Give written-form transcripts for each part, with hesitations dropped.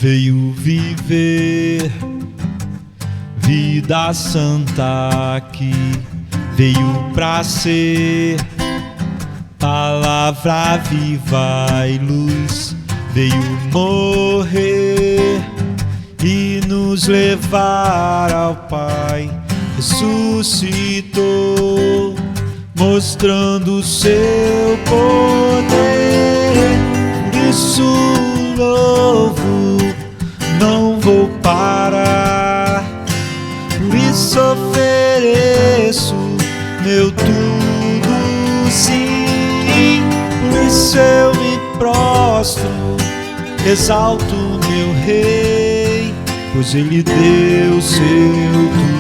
veio viver vida santa aqui, veio pra ser palavra viva e luz, veio morrer e nos levar ao Pai. Ressuscitou, mostrando o seu poder. Por isso louvo, não vou parar. Por isso ofereço meu tudo, sim. Por isso eu me prostro, exalto meu Rei, pois Ele deu seu tudo.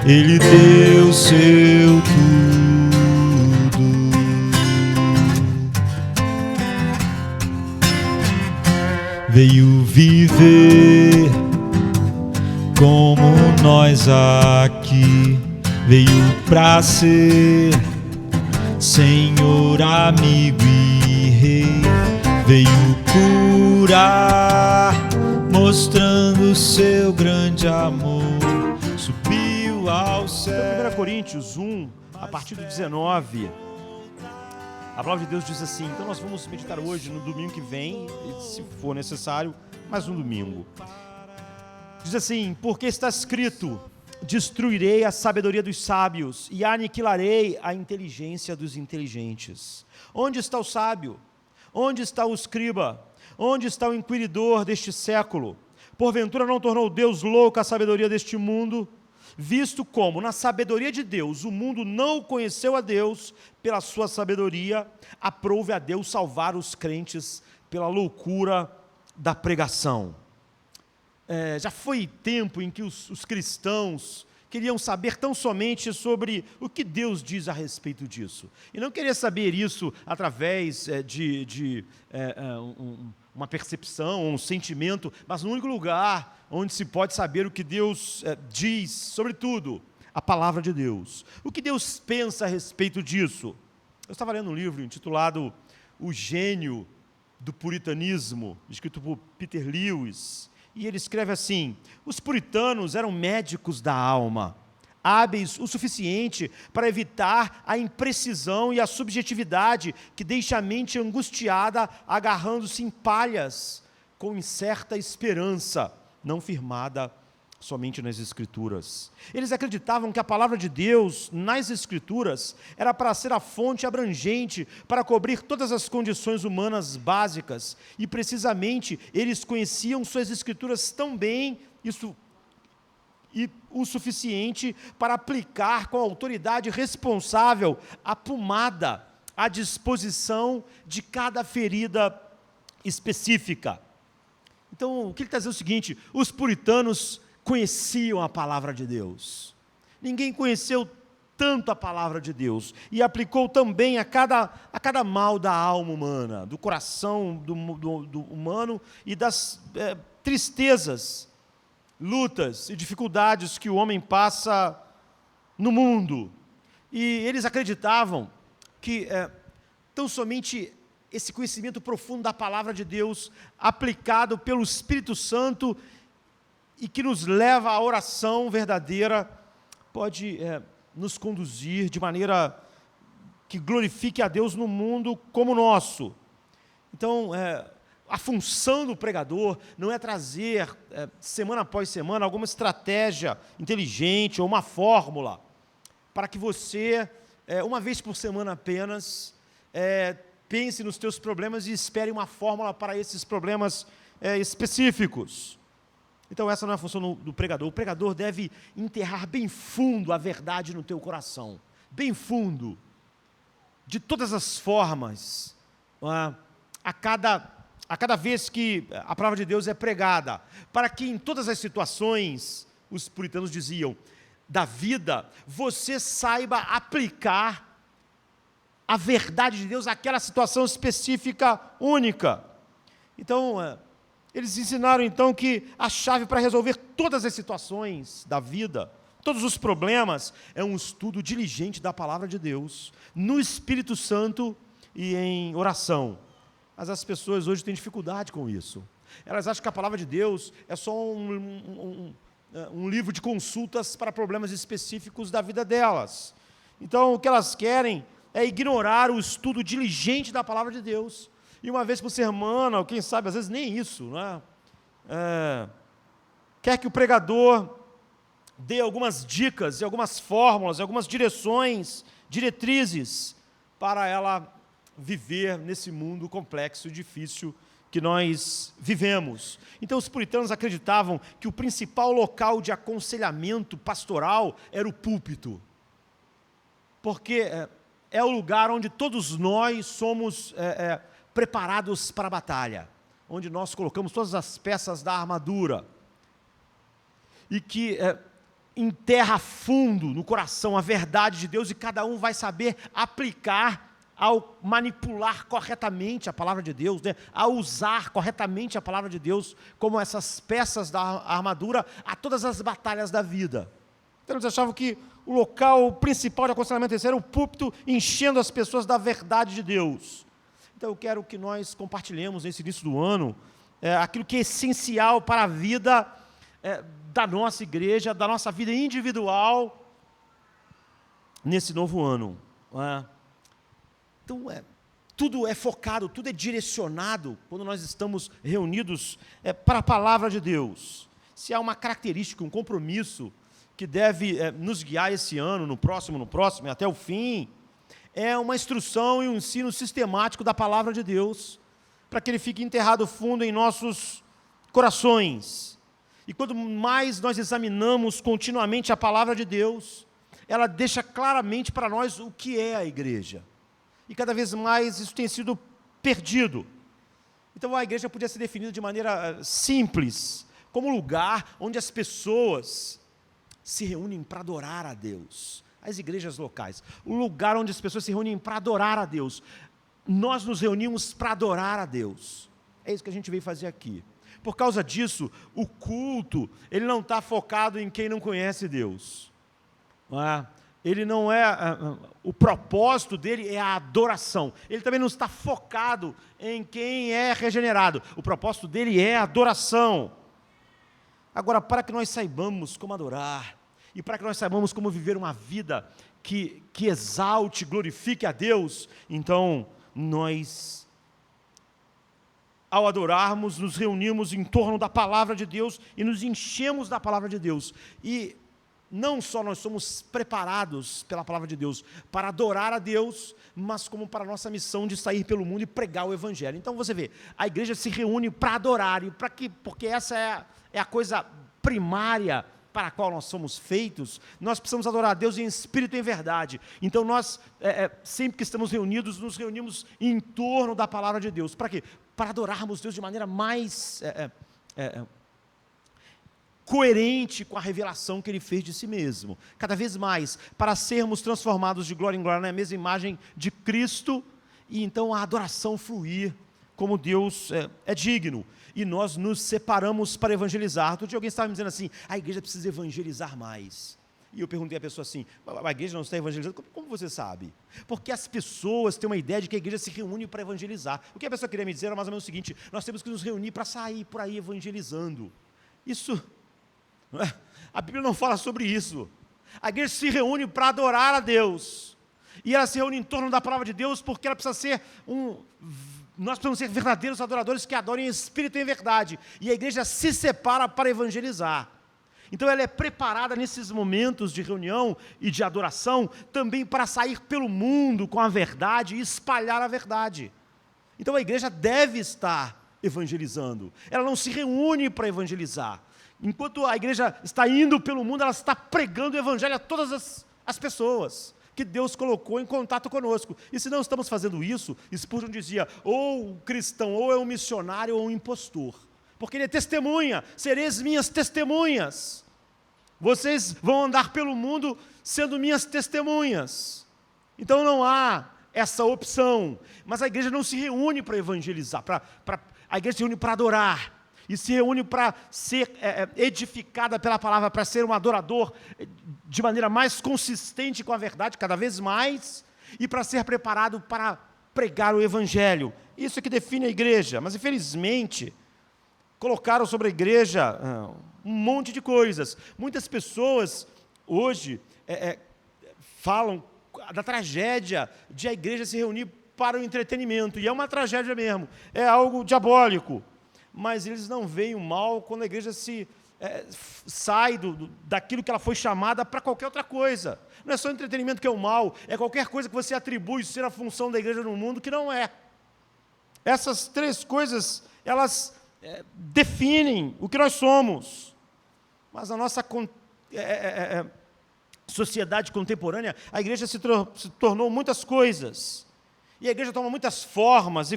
Ele deu seu tudo. Veio viver como nós aqui, veio pra ser Senhor, amigo e Rei, veio curar, mostrando seu grande amor, subiu ao céu. 1 Coríntios 1, a partir do 19, a palavra de Deus diz assim. Então nós vamos meditar hoje, no domingo que vem, se for necessário, mais um domingo. Diz assim: porque está escrito: destruirei a sabedoria dos sábios e aniquilarei a inteligência dos inteligentes. Onde está o sábio? Onde está o escriba? Onde está o inquiridor deste século? Porventura não tornou Deus louca a sabedoria deste mundo? Visto como, na sabedoria de Deus, o mundo não conheceu a Deus, pela sua sabedoria, aprove a Deus salvar os crentes pela loucura da pregação. Já foi tempo em que os cristãos queriam saber tão somente sobre o que Deus diz a respeito disso. E não queria saber isso através de uma percepção, um sentimento, mas no único lugar onde se pode saber o que Deus diz, sobretudo, a palavra de Deus. O que Deus pensa a respeito disso? Eu estava lendo um livro intitulado O Gênio do Puritanismo, escrito por Peter Lewis, e ele escreve assim: os puritanos eram médicos da alma, hábeis o suficiente para evitar a imprecisão e a subjetividade que deixa a mente angustiada agarrando-se em palhas com incerta esperança, não firmada somente nas Escrituras. Eles acreditavam que a palavra de Deus nas Escrituras era para ser a fonte abrangente para cobrir todas as condições humanas básicas, e precisamente eles conheciam suas Escrituras tão bem e o suficiente para aplicar com a autoridade responsável a pomada à disposição de cada ferida específica. Então, o que ele está dizendo é o seguinte: os puritanos conheciam a palavra de Deus. Ninguém conheceu tanto a palavra de Deus e aplicou também a cada mal da alma humana, do coração do humano e das tristezas, lutas e dificuldades que o homem passa no mundo. E eles acreditavam que tão somente esse conhecimento profundo da palavra de Deus, aplicado pelo Espírito Santo e que nos leva à oração verdadeira, pode nos conduzir de maneira que glorifique a Deus no mundo como o nosso. Então, a função do pregador não é trazer, semana após semana, alguma estratégia inteligente ou uma fórmula para que você, uma vez por semana apenas, pense nos teus problemas e espere uma fórmula para esses problemas específicos. Então essa não é a função do pregador. O pregador deve enterrar bem fundo a verdade no teu coração. Bem fundo. De todas as formas. A cada vez que a palavra de Deus é pregada. Para que em todas as situações, os puritanos diziam, da vida, você saiba aplicar a verdade de Deus àquela situação específica, única. Então, eles ensinaram então que a chave para resolver todas as situações da vida, todos os problemas, é um estudo diligente da palavra de Deus, no Espírito Santo e em oração. Mas as pessoas hoje têm dificuldade com isso. Elas acham que a palavra de Deus é só um livro de consultas para problemas específicos da vida delas. Então, o que elas querem é ignorar o estudo diligente da palavra de Deus. E uma vez por semana, ou quem sabe, às vezes nem isso, né? Quer que o pregador dê algumas dicas, e algumas fórmulas, e algumas diretrizes, para ela viver nesse mundo complexo e difícil que nós vivemos. Então, os puritanos acreditavam que o principal local de aconselhamento pastoral era o púlpito, porque é o lugar onde todos nós somos preparados para a batalha, onde nós colocamos todas as peças da armadura, e que enterra fundo no coração a verdade de Deus, e cada um vai saber aplicar ao manipular corretamente a palavra de Deus, né? A usar corretamente a palavra de Deus como essas peças da armadura a todas as batalhas da vida. Então eles achavam que o local principal de aconselhamento era o púlpito, enchendo as pessoas da verdade de Deus. Então eu quero que nós compartilhemos nesse início do ano aquilo que é essencial para a vida da nossa igreja, da nossa vida individual nesse novo ano. Então, tudo é focado, tudo é direcionado quando nós estamos reunidos para a palavra de Deus. Se há uma característica, um compromisso que deve nos guiar esse ano, no próximo e até o fim, é uma instrução e um ensino sistemático da palavra de Deus, para que ele fique enterrado fundo em nossos corações. E quanto mais nós examinamos continuamente a palavra de Deus, ela deixa claramente para nós o que é a igreja. E cada vez mais isso tem sido perdido. Então a igreja podia ser definida de maneira simples, como um lugar onde as pessoas se reúnem para adorar a Deus. As igrejas locais, o lugar onde as pessoas se reúnem para adorar a Deus. Nós nos reunimos para adorar a Deus. É isso que a gente veio fazer aqui. Por causa disso, o culto, ele não está focado em quem não conhece Deus. Ele não é, o propósito dele é a adoração. Ele também não está focado em quem é regenerado. O propósito dele é a adoração. Agora, para que nós saibamos como adorar, e para que nós saibamos como viver uma vida que exalte, glorifique a Deus, então nós, ao adorarmos, nos reunimos em torno da palavra de Deus e nos enchemos da palavra de Deus. E não só nós somos preparados pela palavra de Deus para adorar a Deus, mas como para a nossa missão de sair pelo mundo e pregar o Evangelho. Então você vê, a igreja se reúne para adorar, e para quê? Porque essa é a coisa primária para a qual nós somos feitos. Nós precisamos adorar a Deus em espírito e em verdade. Então nós, sempre que estamos reunidos, nos reunimos em torno da palavra de Deus. Para quê? Para adorarmos Deus de maneira mais coerente com a revelação que Ele fez de si mesmo. Cada vez mais, para sermos transformados de glória em glória na mesma imagem de Cristo, e então a adoração fluir como Deus é digno. E nós nos separamos para evangelizar. Outro dia alguém estava me dizendo assim, a igreja precisa evangelizar mais. E eu perguntei à pessoa assim, a igreja não está evangelizando? Como você sabe? Porque as pessoas têm uma ideia de que a igreja se reúne para evangelizar. O que a pessoa queria me dizer era mais ou menos o seguinte, nós temos que nos reunir para sair por aí evangelizando. Isso, a Bíblia não fala sobre isso. A igreja se reúne para adorar a Deus. E ela se reúne em torno da palavra de Deus porque ela precisa ser nós precisamos ser verdadeiros adoradores que adorem em espírito e em verdade. E a igreja se separa para evangelizar. Então ela é preparada nesses momentos de reunião e de adoração também para sair pelo mundo com a verdade e espalhar a verdade. Então a igreja deve estar evangelizando. Ela não se reúne para evangelizar. Enquanto a igreja está indo pelo mundo, ela está pregando o evangelho a todas as pessoas que Deus colocou em contato conosco. E se não estamos fazendo isso, Spurgeon dizia, ou o cristão ou é um missionário ou um impostor. Porque ele é testemunha, sereis minhas testemunhas. Vocês vão andar pelo mundo sendo minhas testemunhas. Então não há essa opção. Mas a igreja não se reúne para evangelizar, a igreja se reúne para adorar. E se reúne para ser edificada pela palavra, para ser um adorador de maneira mais consistente com a verdade, cada vez mais, e para ser preparado para pregar o evangelho. Isso é que define a igreja. Mas, infelizmente, colocaram sobre a igreja um monte de coisas. Muitas pessoas hoje falam da tragédia de a igreja se reunir para o entretenimento, e é uma tragédia mesmo, é algo diabólico, mas eles não veem o mal quando a igreja sai daquilo que ela foi chamada para qualquer outra coisa. Não é só entretenimento que é o mal, é qualquer coisa que você atribui ser a função da igreja no mundo que não é. Essas três coisas, elas definem o que nós somos, mas a nossa sociedade contemporânea, a igreja se tornou muitas coisas, e a igreja toma muitas formas,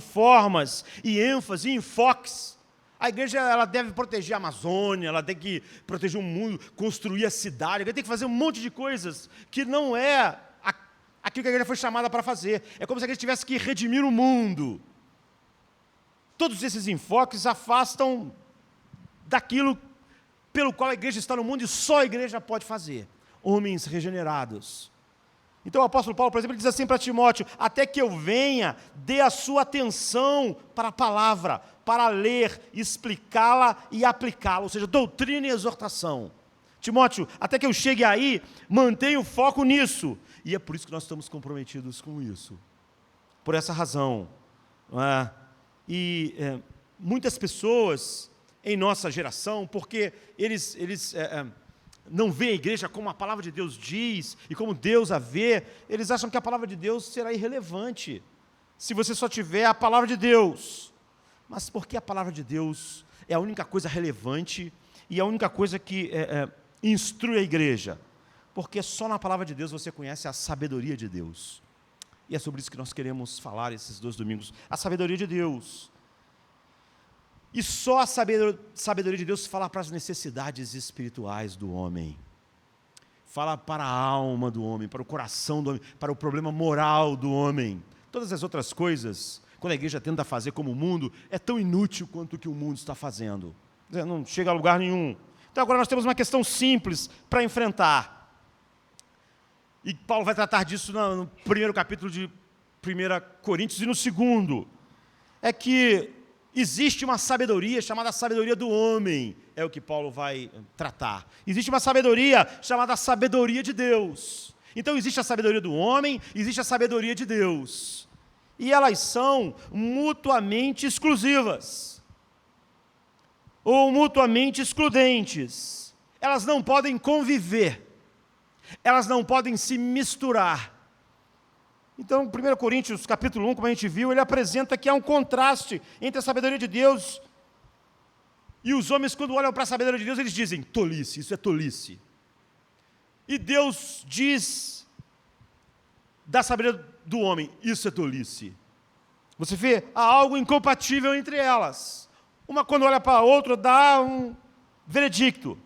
e ênfase, e enfoques. A igreja ela deve proteger a Amazônia, ela tem que proteger o mundo, construir a cidade, ela tem que fazer um monte de coisas que não é aquilo que a igreja foi chamada para fazer. É como se a igreja tivesse que redimir o mundo. Todos esses enfoques afastam daquilo pelo qual a igreja está no mundo e só a igreja pode fazer. Homens regenerados. Então o apóstolo Paulo, por exemplo, ele diz assim para Timóteo: até que eu venha, dê a sua atenção para a palavra, para ler, explicá-la e aplicá-la, ou seja, doutrina e exortação. Timóteo, até que eu chegue aí, mantenha o foco nisso. E é por isso que nós estamos comprometidos com isso. Por essa razão. Muitas pessoas em nossa geração, porque eles não veem a igreja como a palavra de Deus diz, e como Deus a vê, eles acham que a palavra de Deus será irrelevante, se você só tiver a palavra de Deus. Mas porque a palavra de Deus é a única coisa relevante, e a única coisa que instrui a igreja? Porque só na palavra de Deus você conhece a sabedoria de Deus. E é sobre isso que nós queremos falar esses 2 domingos, a sabedoria de Deus. E só a sabedoria de Deus fala para as necessidades espirituais do homem. Fala para a alma do homem, para o coração do homem, para o problema moral do homem. Todas as outras coisas, quando a igreja tenta fazer como o mundo, é tão inútil quanto o que o mundo está fazendo. Não chega a lugar nenhum. Então agora nós temos uma questão simples para enfrentar. E Paulo vai tratar disso no primeiro capítulo de 1 Coríntios e no segundo. É que existe uma sabedoria chamada sabedoria do homem, é o que Paulo vai tratar. Existe uma sabedoria chamada sabedoria de Deus. Então existe a sabedoria do homem, existe a sabedoria de Deus. E elas são mutuamente exclusivas, ou mutuamente excludentes. Elas não podem conviver, elas não podem se misturar. Então, 1 Coríntios, capítulo 1, como a gente viu, ele apresenta que há um contraste entre a sabedoria de Deus e os homens, quando olham para a sabedoria de Deus, eles dizem: tolice, isso é tolice. E Deus diz da sabedoria do homem: isso é tolice. Você vê, há algo incompatível entre elas. Uma, quando olha para a outra, dá um veredicto.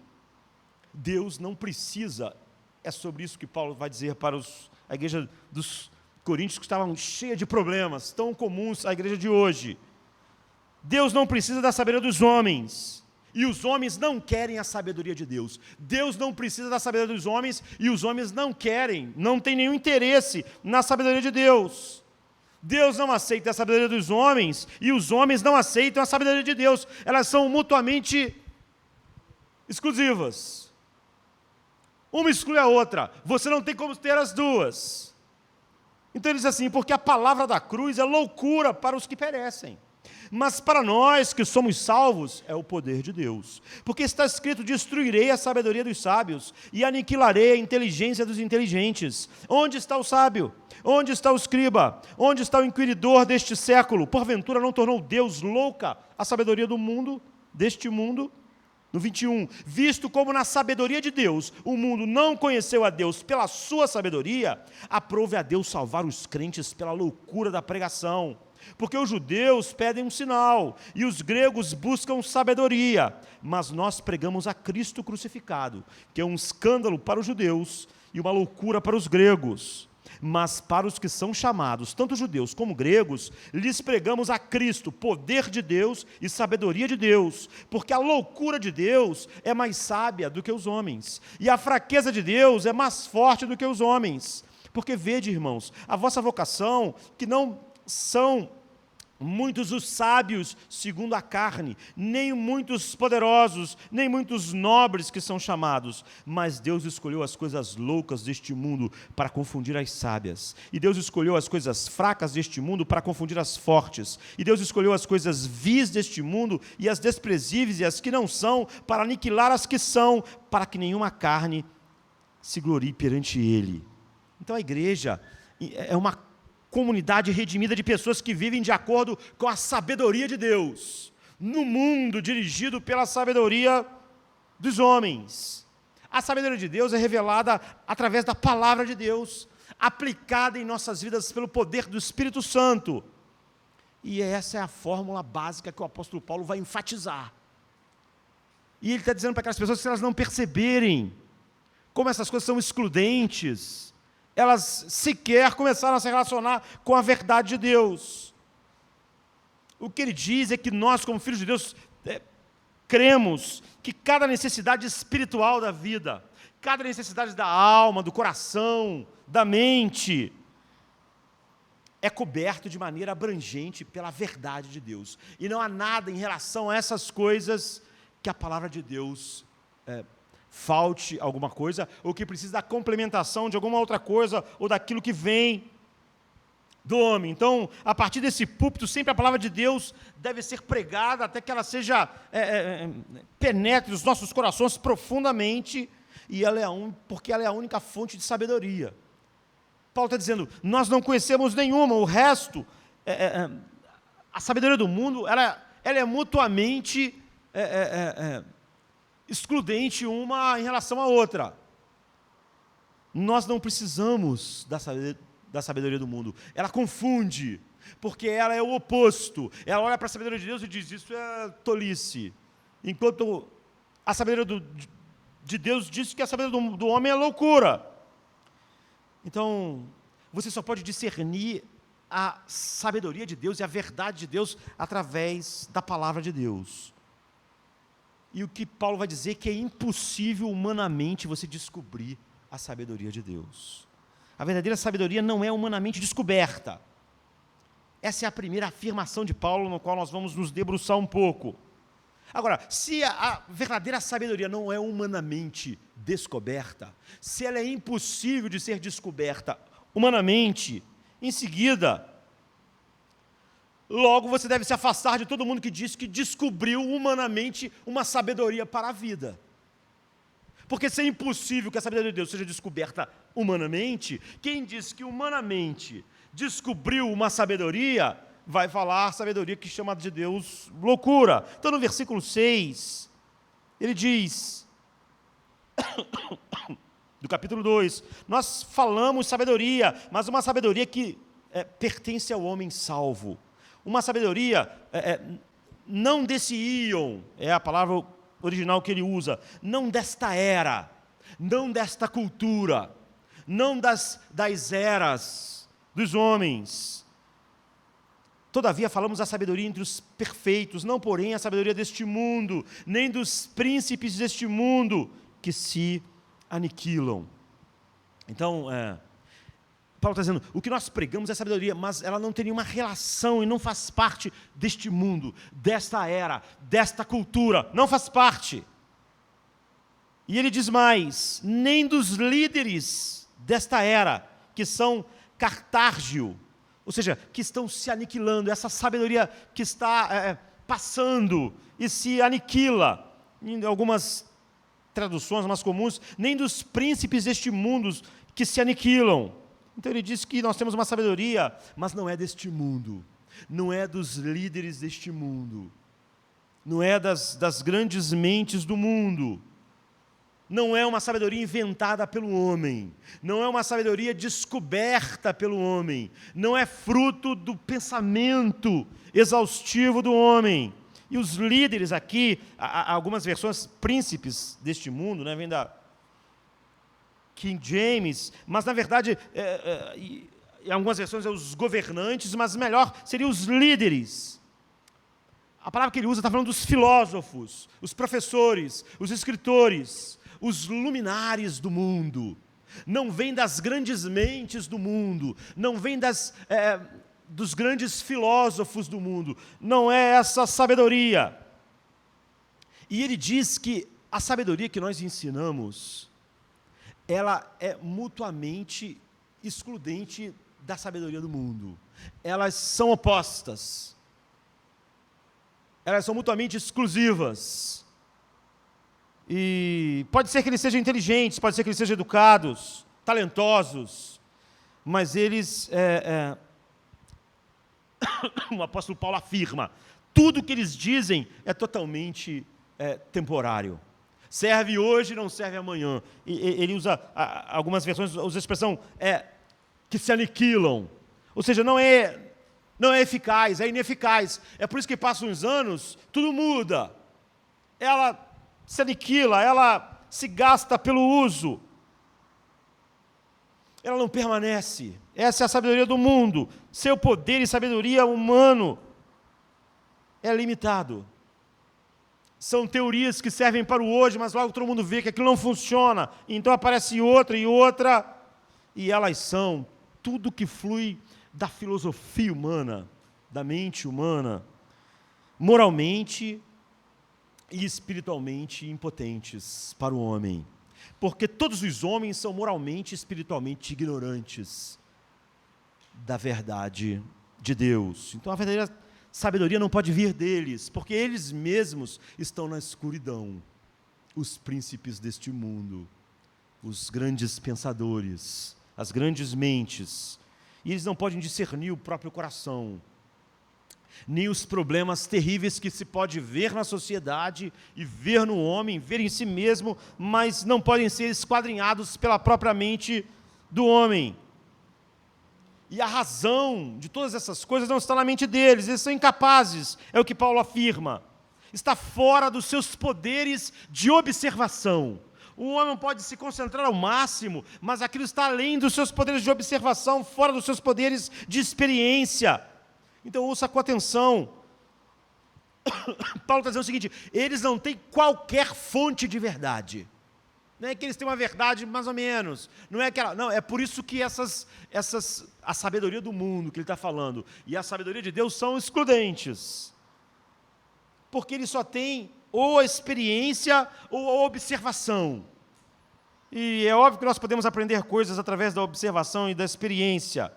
Deus não precisa, é sobre isso que Paulo vai dizer para a igreja dos Coríntios, que estavam cheia de problemas, tão comuns à igreja de hoje. Deus não precisa da sabedoria dos homens, e os homens não querem a sabedoria de Deus. Deus não precisa da sabedoria dos homens, e os homens não querem, não têm nenhum interesse na sabedoria de Deus. Deus não aceita a sabedoria dos homens, e os homens não aceitam a sabedoria de Deus. Elas são mutuamente exclusivas. Uma exclui a outra, você não tem como ter as duas. Então ele diz assim: porque a palavra da cruz é loucura para os que perecem, mas para nós que somos salvos é o poder de Deus. Porque está escrito: destruirei a sabedoria dos sábios e aniquilarei a inteligência dos inteligentes. Onde está o sábio? Onde está o escriba? Onde está o inquiridor deste século? Porventura não tornou Deus louca a sabedoria do mundo, deste mundo? No 21, visto como na sabedoria de Deus, o mundo não conheceu a Deus pela sua sabedoria, aprove a Deus salvar os crentes pela loucura da pregação. Porque os judeus pedem um sinal, e os gregos buscam sabedoria, mas nós pregamos a Cristo crucificado, que é um escândalo para os judeus e uma loucura para os gregos. Mas para os que são chamados, tanto judeus como gregos, lhes pregamos a Cristo, poder de Deus e sabedoria de Deus, porque a loucura de Deus é mais sábia do que os homens, e a fraqueza de Deus é mais forte do que os homens. Porque vede, irmãos, a vossa vocação, que não são muitos os sábios segundo a carne, nem muitos poderosos, nem muitos nobres que são chamados, mas Deus escolheu as coisas loucas deste mundo para confundir as sábias, e Deus escolheu as coisas fracas deste mundo para confundir as fortes, e Deus escolheu as coisas vis deste mundo e as desprezíveis e as que não são, para aniquilar as que são, para que nenhuma carne se glorie perante Ele. Então a igreja é uma comunidade redimida de pessoas que vivem de acordo com a sabedoria de Deus, no mundo dirigido pela sabedoria dos homens. A sabedoria de Deus é revelada através da palavra de Deus, aplicada em nossas vidas pelo poder do Espírito Santo. E essa é a fórmula básica que o apóstolo Paulo vai enfatizar. E ele está dizendo para aquelas pessoas que, se elas não perceberem como essas coisas são excludentes, elas sequer começaram a se relacionar com a verdade de Deus. O que ele diz é que nós, como filhos de Deus, cremos que cada necessidade espiritual da vida, cada necessidade da alma, do coração, da mente, é coberto de maneira abrangente pela verdade de Deus. E não há nada em relação a essas coisas que a palavra de Deus falte alguma coisa, ou que precisa da complementação de alguma outra coisa, ou daquilo que vem do homem. Então, a partir desse púlpito, sempre a palavra de Deus deve ser pregada até que ela seja, penetre os nossos corações profundamente, e porque ela é a única fonte de sabedoria. Paulo está dizendo, nós não conhecemos nenhuma, o resto, a sabedoria do mundo, ela é mutuamente excludente uma em relação à outra. Nós não precisamos da sabedoria do mundo. Ela confunde, porque ela é o oposto. Ela olha para a sabedoria de Deus e diz, isso é tolice. Enquanto a sabedoria de Deus diz que a sabedoria do homem é loucura. Então, você só pode discernir a sabedoria de Deus e a verdade de Deus através da palavra de Deus. E o que Paulo vai dizer é que é impossível humanamente você descobrir a sabedoria de Deus. A verdadeira sabedoria não é humanamente descoberta. Essa é a primeira afirmação de Paulo, no qual nós vamos nos debruçar um pouco. Agora, se a verdadeira sabedoria não é humanamente descoberta, se ela é impossível de ser descoberta humanamente, em seguida, logo você deve se afastar de todo mundo que diz que descobriu humanamente uma sabedoria para a vida. Porque se é impossível que a sabedoria de Deus seja descoberta humanamente, quem diz que humanamente descobriu uma sabedoria, vai falar sabedoria que chama de Deus loucura. Então no versículo 6, ele diz, do capítulo 2, nós falamos sabedoria, mas uma sabedoria que pertence ao homem salvo. Uma sabedoria não desse íon, é a palavra original que ele usa, não desta era, não desta cultura, não das eras dos homens. Todavia falamos a sabedoria entre os perfeitos, não porém a sabedoria deste mundo, nem dos príncipes deste mundo, que se aniquilam. Então, Paulo está dizendo, o que nós pregamos é sabedoria, mas ela não tem nenhuma relação e não faz parte deste mundo, desta era, desta cultura, não faz parte. E ele diz mais, nem dos líderes desta era, que são Cartárgio, ou seja, que estão se aniquilando, essa sabedoria que está passando e se aniquila, em algumas traduções mais comuns, nem dos príncipes deste mundo que se aniquilam. Então ele diz que nós temos uma sabedoria, mas não é deste mundo, não é dos líderes deste mundo, não é das grandes mentes do mundo, não é uma sabedoria inventada pelo homem, não é uma sabedoria descoberta pelo homem, não é fruto do pensamento exaustivo do homem. E os líderes aqui, algumas versões, príncipes deste mundo, né, vem da King James, mas na verdade, em algumas versões é os governantes, mas melhor seriam os líderes. A palavra que ele usa está falando dos filósofos, os professores, os escritores, os luminares do mundo. Não vem das grandes mentes do mundo, não vem dos grandes filósofos do mundo, não é essa sabedoria. E ele diz que a sabedoria que nós ensinamos, ela é mutuamente excludente da sabedoria do mundo. Elas são opostas. Elas são mutuamente exclusivas. E pode ser que eles sejam inteligentes, pode ser que eles sejam educados, talentosos, mas eles, o apóstolo Paulo afirma, tudo que eles dizem é totalmente temporário. Serve hoje, não serve amanhã. Ele usa, algumas versões, usa a expressão que se aniquilam. Ou seja, não é eficaz, é ineficaz. É por isso que passam uns anos, tudo muda. Ela se aniquila, ela se gasta pelo uso. Ela não permanece. Essa é a sabedoria do mundo. Seu poder e sabedoria humano é limitado. São teorias que servem para o hoje, mas logo todo mundo vê que aquilo não funciona. Então aparece outra e outra, e elas são tudo que flui da filosofia humana, da mente humana, moralmente e espiritualmente impotentes para o homem. Porque todos os homens são moralmente e espiritualmente ignorantes da verdade de Deus. Então a verdadeira sabedoria não pode vir deles, porque eles mesmos estão na escuridão. Os príncipes deste mundo, os grandes pensadores, as grandes mentes, e eles não podem discernir o próprio coração, nem os problemas terríveis que se pode ver na sociedade e ver no homem, ver em si mesmo, mas não podem ser esquadrinhados pela própria mente do homem. E a razão de todas essas coisas não está na mente deles, eles são incapazes, é o que Paulo afirma. Está fora dos seus poderes de observação. O homem pode se concentrar ao máximo, mas aquilo está além dos seus poderes de observação, fora dos seus poderes de experiência. Então ouça com atenção. Paulo está dizendo o seguinte, eles não têm qualquer fonte de verdade. Não é que eles têm uma verdade mais ou menos. Não é aquela. Não, é por isso que a sabedoria do mundo que ele está falando e a sabedoria de Deus são excludentes. Porque eles só têm ou a experiência ou a observação. E é óbvio que nós podemos aprender coisas através da observação e da experiência.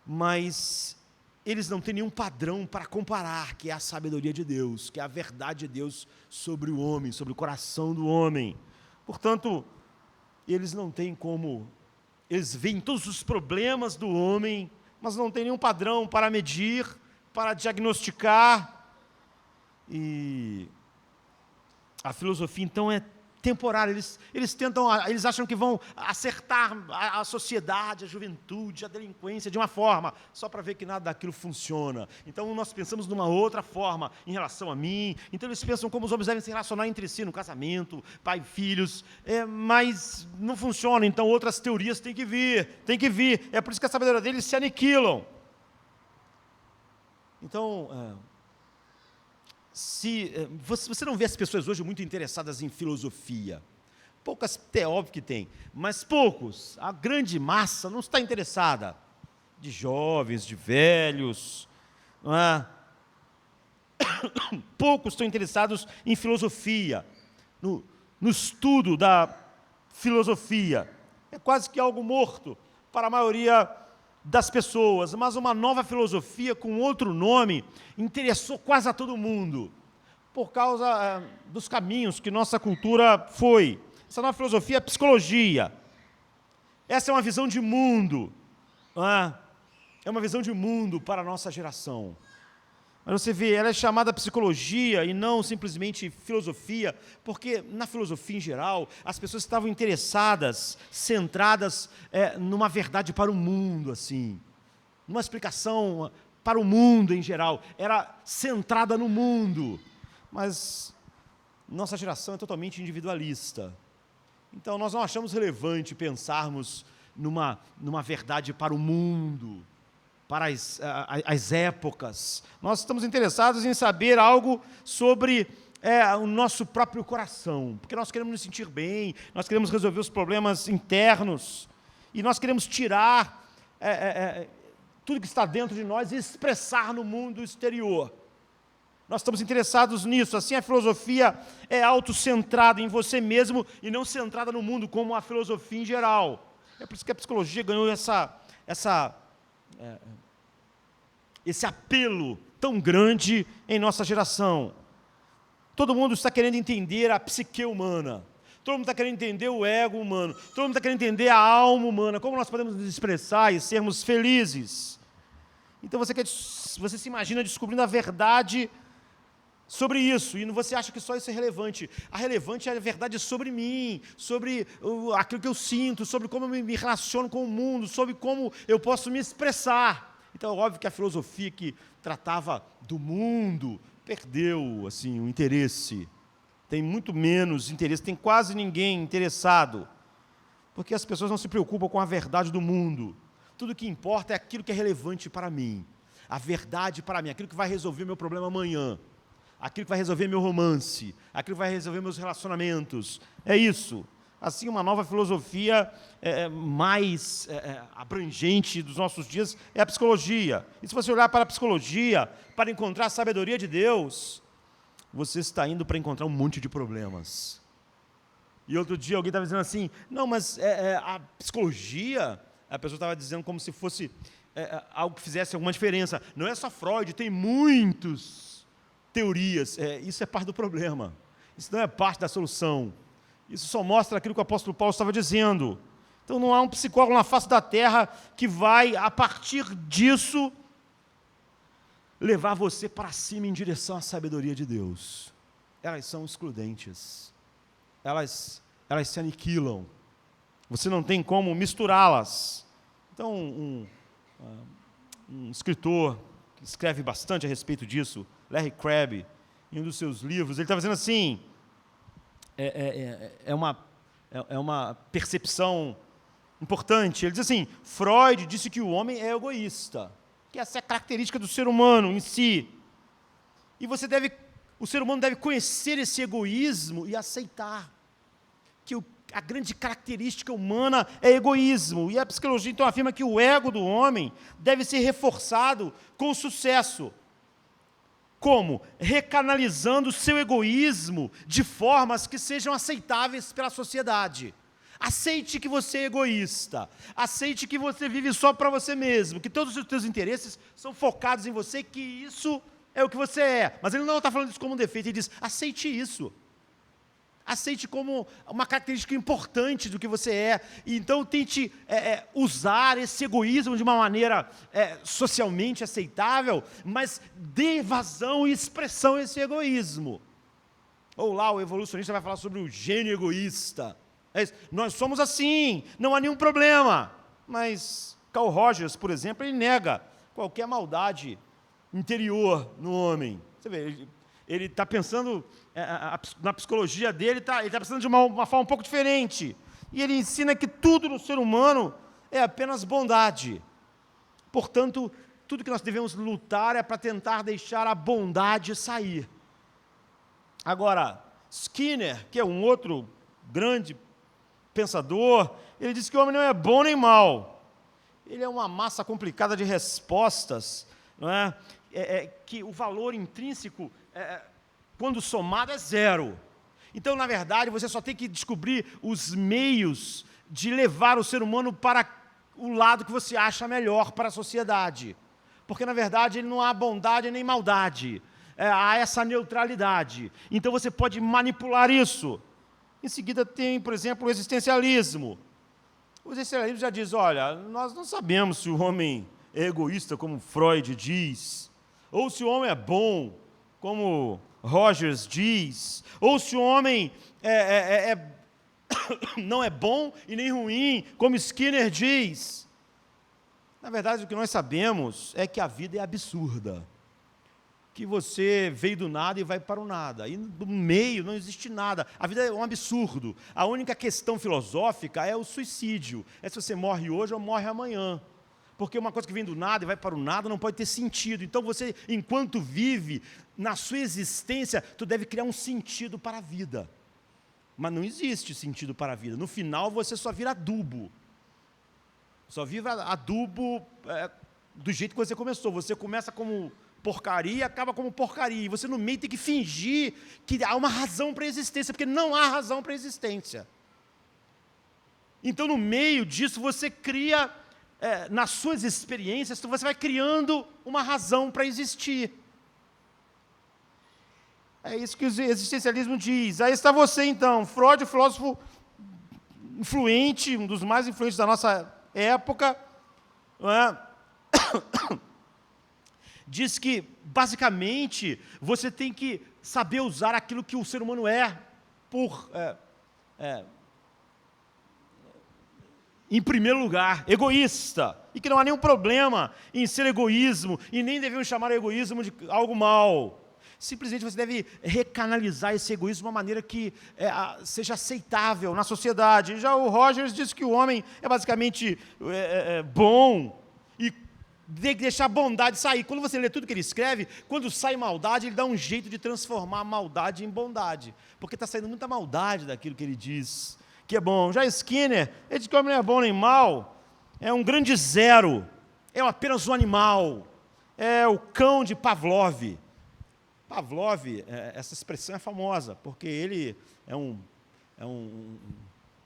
Mas eles não têm nenhum padrão para comparar, que é a sabedoria de Deus, que é a verdade de Deus sobre o homem, sobre o coração do homem. Portanto, eles não têm como, eles veem todos os problemas do homem, mas não têm nenhum padrão para medir, para diagnosticar. E a filosofia, então, é temporária. Eles acham que vão acertar a sociedade, a juventude, a delinquência de uma forma, só para ver que nada daquilo funciona. Então nós pensamos numa outra forma em relação a mim. Então eles pensam como os homens devem se relacionar entre si no casamento, pai e filhos, mas não funciona. Então outras teorias têm que vir. É por isso que a sabedoria deles se aniquilam. Então, você não vê as pessoas hoje muito interessadas em filosofia. Poucas, é óbvio que tem, mas poucos. A grande massa não está interessada. De jovens, de velhos. Não é? Poucos estão interessados em filosofia, no estudo da filosofia. É quase que algo morto para a maioria das pessoas, mas uma nova filosofia com outro nome interessou quase a todo mundo, por causa dos caminhos que nossa cultura foi. Essa nova filosofia é a psicologia. Essa é uma visão de mundo, é uma visão de mundo para a nossa geração. Mas você vê, ela é chamada psicologia e não simplesmente filosofia, porque na filosofia em geral, as pessoas estavam interessadas, centradas numa verdade para o mundo, assim, numa explicação para o mundo em geral, era centrada no mundo. Mas nossa geração é totalmente individualista. Então nós não achamos relevante pensarmos numa verdade para o mundo, para as épocas. Nós estamos interessados em saber algo sobre o nosso próprio coração, porque nós queremos nos sentir bem, nós queremos resolver os problemas internos, e nós queremos tirar tudo que está dentro de nós e expressar no mundo exterior. Nós estamos interessados nisso. Assim, a filosofia é autocentrada em você mesmo e não centrada no mundo, como a filosofia em geral. É por isso que a psicologia ganhou esse apelo tão grande em nossa geração. Todo mundo está querendo entender a psique humana. Todo mundo está querendo entender o ego humano. Todo mundo está querendo entender a alma humana. Como nós podemos nos expressar e sermos felizes. Então você se imagina descobrindo a verdade sobre isso, e você acha que só isso é relevante. A relevante é a verdade sobre mim, sobre aquilo que eu sinto, sobre como eu me relaciono com o mundo, sobre como eu posso me expressar. Então é óbvio que a filosofia que tratava do mundo perdeu assim, o interesse. Tem muito menos interesse, tem quase ninguém interessado, porque as pessoas não se preocupam com a verdade do mundo. Tudo que importa é aquilo que é relevante para mim, a verdade para mim, aquilo que vai resolver o meu problema amanhã, aquilo que vai resolver meu romance, aquilo que vai resolver meus relacionamentos. É isso. Assim, uma nova filosofia mais abrangente dos nossos dias é a psicologia. E se você olhar para a psicologia, para encontrar a sabedoria de Deus, você está indo para encontrar um monte de problemas. E outro dia alguém estava dizendo assim, não, mas a psicologia, a pessoa estava dizendo como se fosse algo que fizesse alguma diferença. Não é só Freud, tem muitas teorias. Isso é parte do problema. Isso não é parte da solução. Isso só mostra aquilo que o apóstolo Paulo estava dizendo. Então não há um psicólogo na face da terra que vai, a partir disso, levar você para cima em direção à sabedoria de Deus. Elas são excludentes. Elas se aniquilam. Você não tem como misturá-las. Então, um escritor que escreve bastante a respeito disso, Larry Crabb, em um dos seus livros, ele está dizendo assim, é uma percepção importante. Ele diz assim, Freud disse que o homem é egoísta, que essa é a característica do ser humano em si. E o ser humano deve conhecer esse egoísmo e aceitar que a grande característica humana é egoísmo. E a psicologia então afirma que o ego do homem deve ser reforçado com sucesso. Como? Recanalizando o seu egoísmo de formas que sejam aceitáveis pela sociedade. Aceite que você é egoísta. Aceite que você vive só para você mesmo, que todos os seus interesses são focados em você, que isso é o que você é. Mas ele não está falando isso como um defeito, ele diz, aceite isso. Aceite como uma característica importante do que você é. E então tente usar esse egoísmo de uma maneira socialmente aceitável, mas dê vazão e expressão a esse egoísmo. Ou lá o evolucionista vai falar sobre o gênio egoísta. Nós somos assim, não há nenhum problema. Mas Carl Rogers, por exemplo, ele nega qualquer maldade interior no homem. Você vê, ele está pensando, na psicologia dele, ele está pensando de uma forma um pouco diferente. E ele ensina que tudo no ser humano é apenas bondade. Portanto, tudo que nós devemos lutar é para tentar deixar a bondade sair. Agora, Skinner, que é um outro grande pensador, ele diz que o homem não é bom nem mal. Ele é uma massa complicada de respostas, não é? Que o valor intrínseco, quando somado, é zero. Então, na verdade, você só tem que descobrir os meios de levar o ser humano para o lado que você acha melhor para a sociedade. Porque, na verdade, não há bondade nem maldade. Há essa neutralidade. Então, você pode manipular isso. Em seguida, tem, por exemplo, o existencialismo. O existencialismo já diz, olha, nós não sabemos se o homem é egoísta, como Freud diz, ou se o homem é bom, como Rogers diz, ou se o homem não é bom e nem ruim, como Skinner diz. Na verdade, o que nós sabemos é que a vida é absurda, que você veio do nada e vai para o nada, e no meio não existe nada, a vida é um absurdo. A única questão filosófica é o suicídio, é se você morre hoje ou morre amanhã. Porque uma coisa que vem do nada e vai para o nada não pode ter sentido. Então você, enquanto vive, na sua existência, tu deve criar um sentido para a vida. Mas não existe sentido para a vida. No final você só vira adubo. Só vira adubo do jeito que você começou. Você começa como porcaria e acaba como porcaria. E você, no meio, tem que fingir que há uma razão para a existência, porque não há razão para a existência. Então, no meio disso, você cria, nas suas experiências, você vai criando uma razão para existir. É isso que o existencialismo diz. Aí está você, então. Freud, filósofo influente, um dos mais influentes da nossa época, não é? Diz que, basicamente, você tem que saber usar aquilo que o ser humano é, em primeiro lugar, egoísta, e que não há nenhum problema em ser egoísmo, e nem devemos chamar o egoísmo de algo mal. Simplesmente você deve recanalizar esse egoísmo de uma maneira que seja aceitável na sociedade. Já o Rogers diz que o homem é basicamente bom, e tem que deixar a bondade sair. Quando você lê tudo que ele escreve, quando sai maldade, ele dá um jeito de transformar a maldade em bondade, porque está saindo muita maldade daquilo que ele diz que é bom. Já Skinner, ele diz que o homem não é bom nem mal, é um grande zero, é apenas um animal, é o cão de Pavlov. Pavlov, essa expressão é famosa, porque ele é um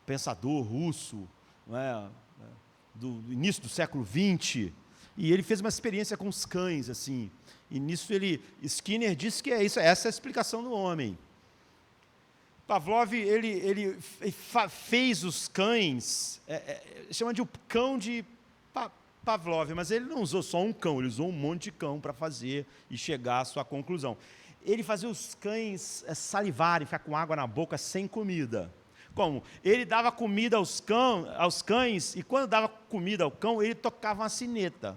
pensador russo, não é, do início do século XX, e ele fez uma experiência com os cães, assim, e nisso Skinner disse que essa é a explicação do homem. Pavlov, ele fez os cães, chama de o cão de Pavlov, mas ele não usou só um cão, ele usou um monte de cão para fazer e chegar à sua conclusão. Ele fazia os cães salivarem, ficar com água na boca sem comida. Como? Ele dava comida aos cães, e quando dava comida ao cão, ele tocava uma sineta.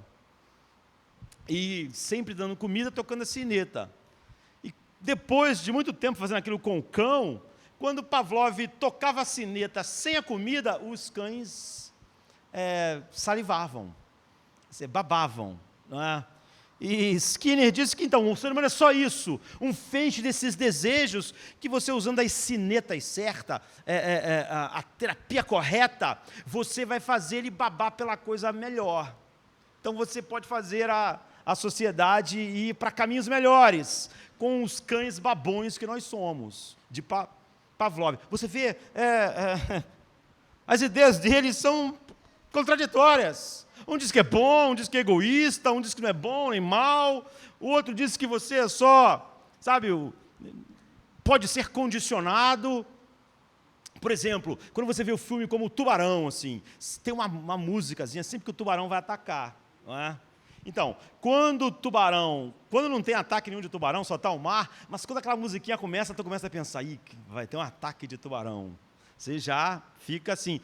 E sempre dando comida, tocando a sineta. E depois de muito tempo fazendo aquilo com o cão, quando Pavlov tocava a sineta sem a comida, os cães salivavam, babavam, não é? E Skinner disse que, então, o ser humano é só isso, um feixe desses desejos que você, usando as sinetas certas, a terapia correta, você vai fazer ele babar pela coisa melhor. Então, você pode fazer a sociedade ir para caminhos melhores, com os cães babões que nós somos, de Pavlov. Você vê, as ideias dele são contraditórias. Um diz que é bom, um diz que é egoísta, um diz que não é bom nem mal, o outro diz que você é só, pode ser condicionado. Por exemplo, quando você vê o filme como o Tubarão, assim, tem uma músicazinha sempre que o tubarão vai atacar, não é? Então, quando não tem ataque nenhum de tubarão, só está o mar, mas quando aquela musiquinha começa, tu começa a pensar, vai ter um ataque de tubarão. Você já fica assim,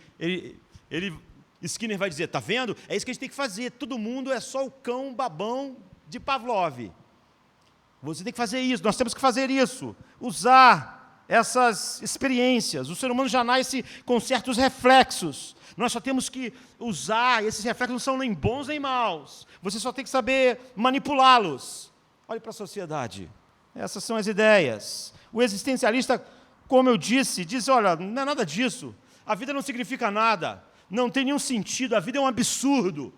Skinner vai dizer, tá vendo? É isso que a gente tem que fazer, todo mundo é só o cão babão de Pavlov. Você tem que fazer isso, nós temos que fazer isso, usar essas experiências. O ser humano já nasce com certos reflexos, nós só temos que usar, esses reflexos não são nem bons nem maus, você só tem que saber manipulá-los. Olhe para a sociedade, essas são as ideias. O existencialista, como eu disse, diz, olha, não é nada disso, a vida não significa nada, não tem nenhum sentido, a vida é um absurdo.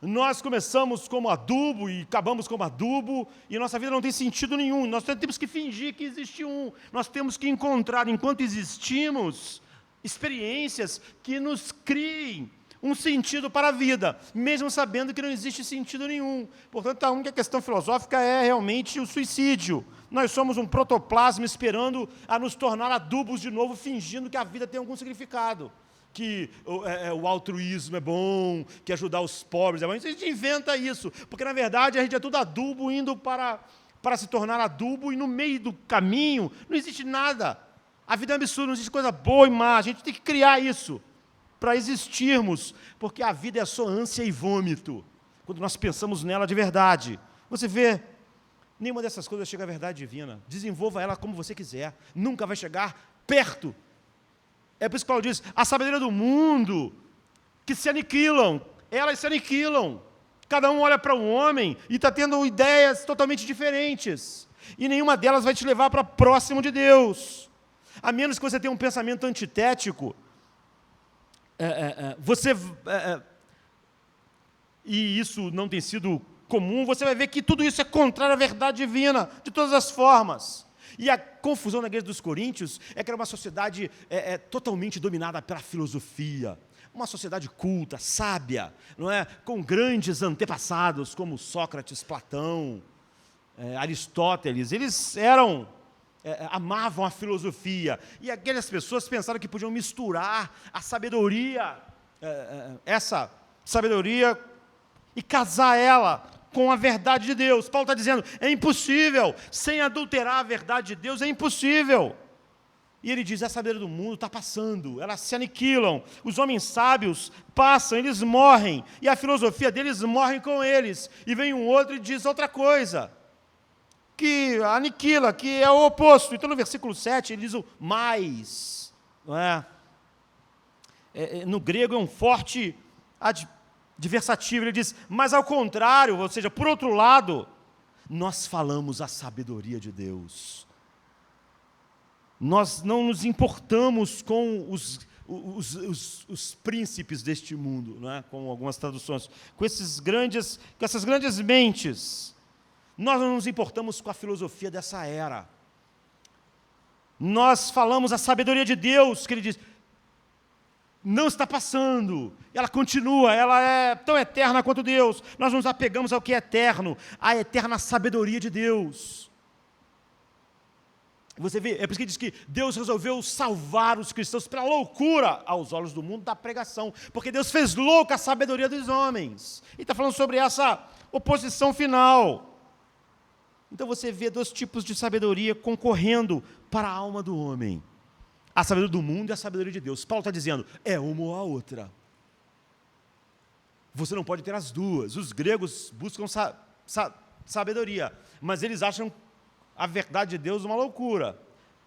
Nós começamos como adubo e acabamos como adubo, e nossa vida não tem sentido nenhum. Nós temos que fingir que existe um. Nós temos que encontrar, enquanto existimos, experiências que nos criem um sentido para a vida, mesmo sabendo que não existe sentido nenhum. Portanto, a única questão filosófica é realmente o suicídio. Nós somos um protoplasma esperando a nos tornar adubos de novo, fingindo que a vida tem algum significado. Que o altruísmo é bom, que ajudar os pobres é bom. A gente inventa isso, porque, na verdade, a gente é tudo adubo indo para se tornar adubo, e no meio do caminho não existe nada. A vida é um absurdo, não existe coisa boa e má. A gente tem que criar isso para existirmos, porque a vida é só ânsia e vômito, quando nós pensamos nela de verdade. Você vê, nenhuma dessas coisas chega à verdade divina. Desenvolva ela como você quiser, nunca vai chegar perto. É por isso que Paulo diz, a sabedoria do mundo, que se aniquilam, elas se aniquilam. Cada um olha para um homem e está tendo ideias totalmente diferentes. E nenhuma delas vai te levar para próximo de Deus. A menos que você tenha um pensamento antitético, você e isso não tem sido comum, você vai ver que tudo isso é contrário à verdade divina, de todas as formas. E a confusão na igreja dos Coríntios é que era uma sociedade totalmente dominada pela filosofia, uma sociedade culta, sábia, não é? Com grandes antepassados como Sócrates, Platão, Aristóteles. Eles amavam a filosofia, e aquelas pessoas pensaram que podiam misturar a sabedoria, essa sabedoria, e casar ela com a verdade de Deus. Paulo está dizendo, é impossível, sem adulterar a verdade de Deus, é impossível. E ele diz, a sabedoria do mundo está passando, elas se aniquilam, os homens sábios passam, eles morrem, e a filosofia deles morre com eles. E vem um outro e diz outra coisa, que aniquila, que é o oposto. Então, no versículo 7, ele diz o mais. Não é? No grego é um forte adversativo. Ele diz, mas ao contrário, ou seja, por outro lado, nós falamos a sabedoria de Deus. Nós não nos importamos com os príncipes deste mundo, não é? Com algumas traduções, com essas grandes mentes. Nós não nos importamos com a filosofia dessa era. Nós falamos a sabedoria de Deus, que ele diz, não está passando, ela continua, ela é tão eterna quanto Deus. Nós nos apegamos ao que é eterno, à eterna sabedoria de Deus. Você vê, é por isso que diz que Deus resolveu salvar os cristãos pela loucura aos olhos do mundo da pregação, porque Deus fez louca a sabedoria dos homens. E está falando sobre essa oposição final. Então você vê dois tipos de sabedoria concorrendo para a alma do homem. A sabedoria do mundo e a sabedoria de Deus. Paulo está dizendo, é uma ou a outra. Você não pode ter as duas. Os gregos buscam sabedoria, mas eles acham a verdade de Deus uma loucura.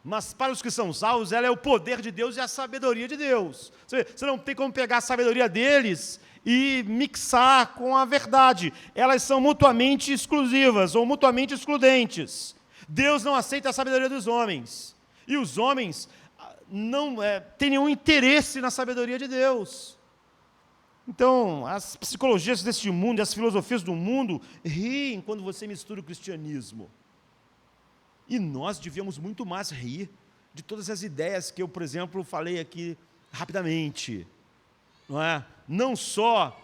Mas para os que são salvos, ela é o poder de Deus e a sabedoria de Deus. Você não tem como pegar a sabedoria deles e mixar com a verdade. Elas são mutuamente exclusivas ou mutuamente excludentes. Deus não aceita a sabedoria dos homens. E os homens não têm nenhum interesse na sabedoria de Deus. Então, as psicologias deste mundo e as filosofias do mundo riem quando você mistura o cristianismo. E nós devíamos muito mais rir de todas as ideias que eu, por exemplo, falei aqui rapidamente. Não é? Não só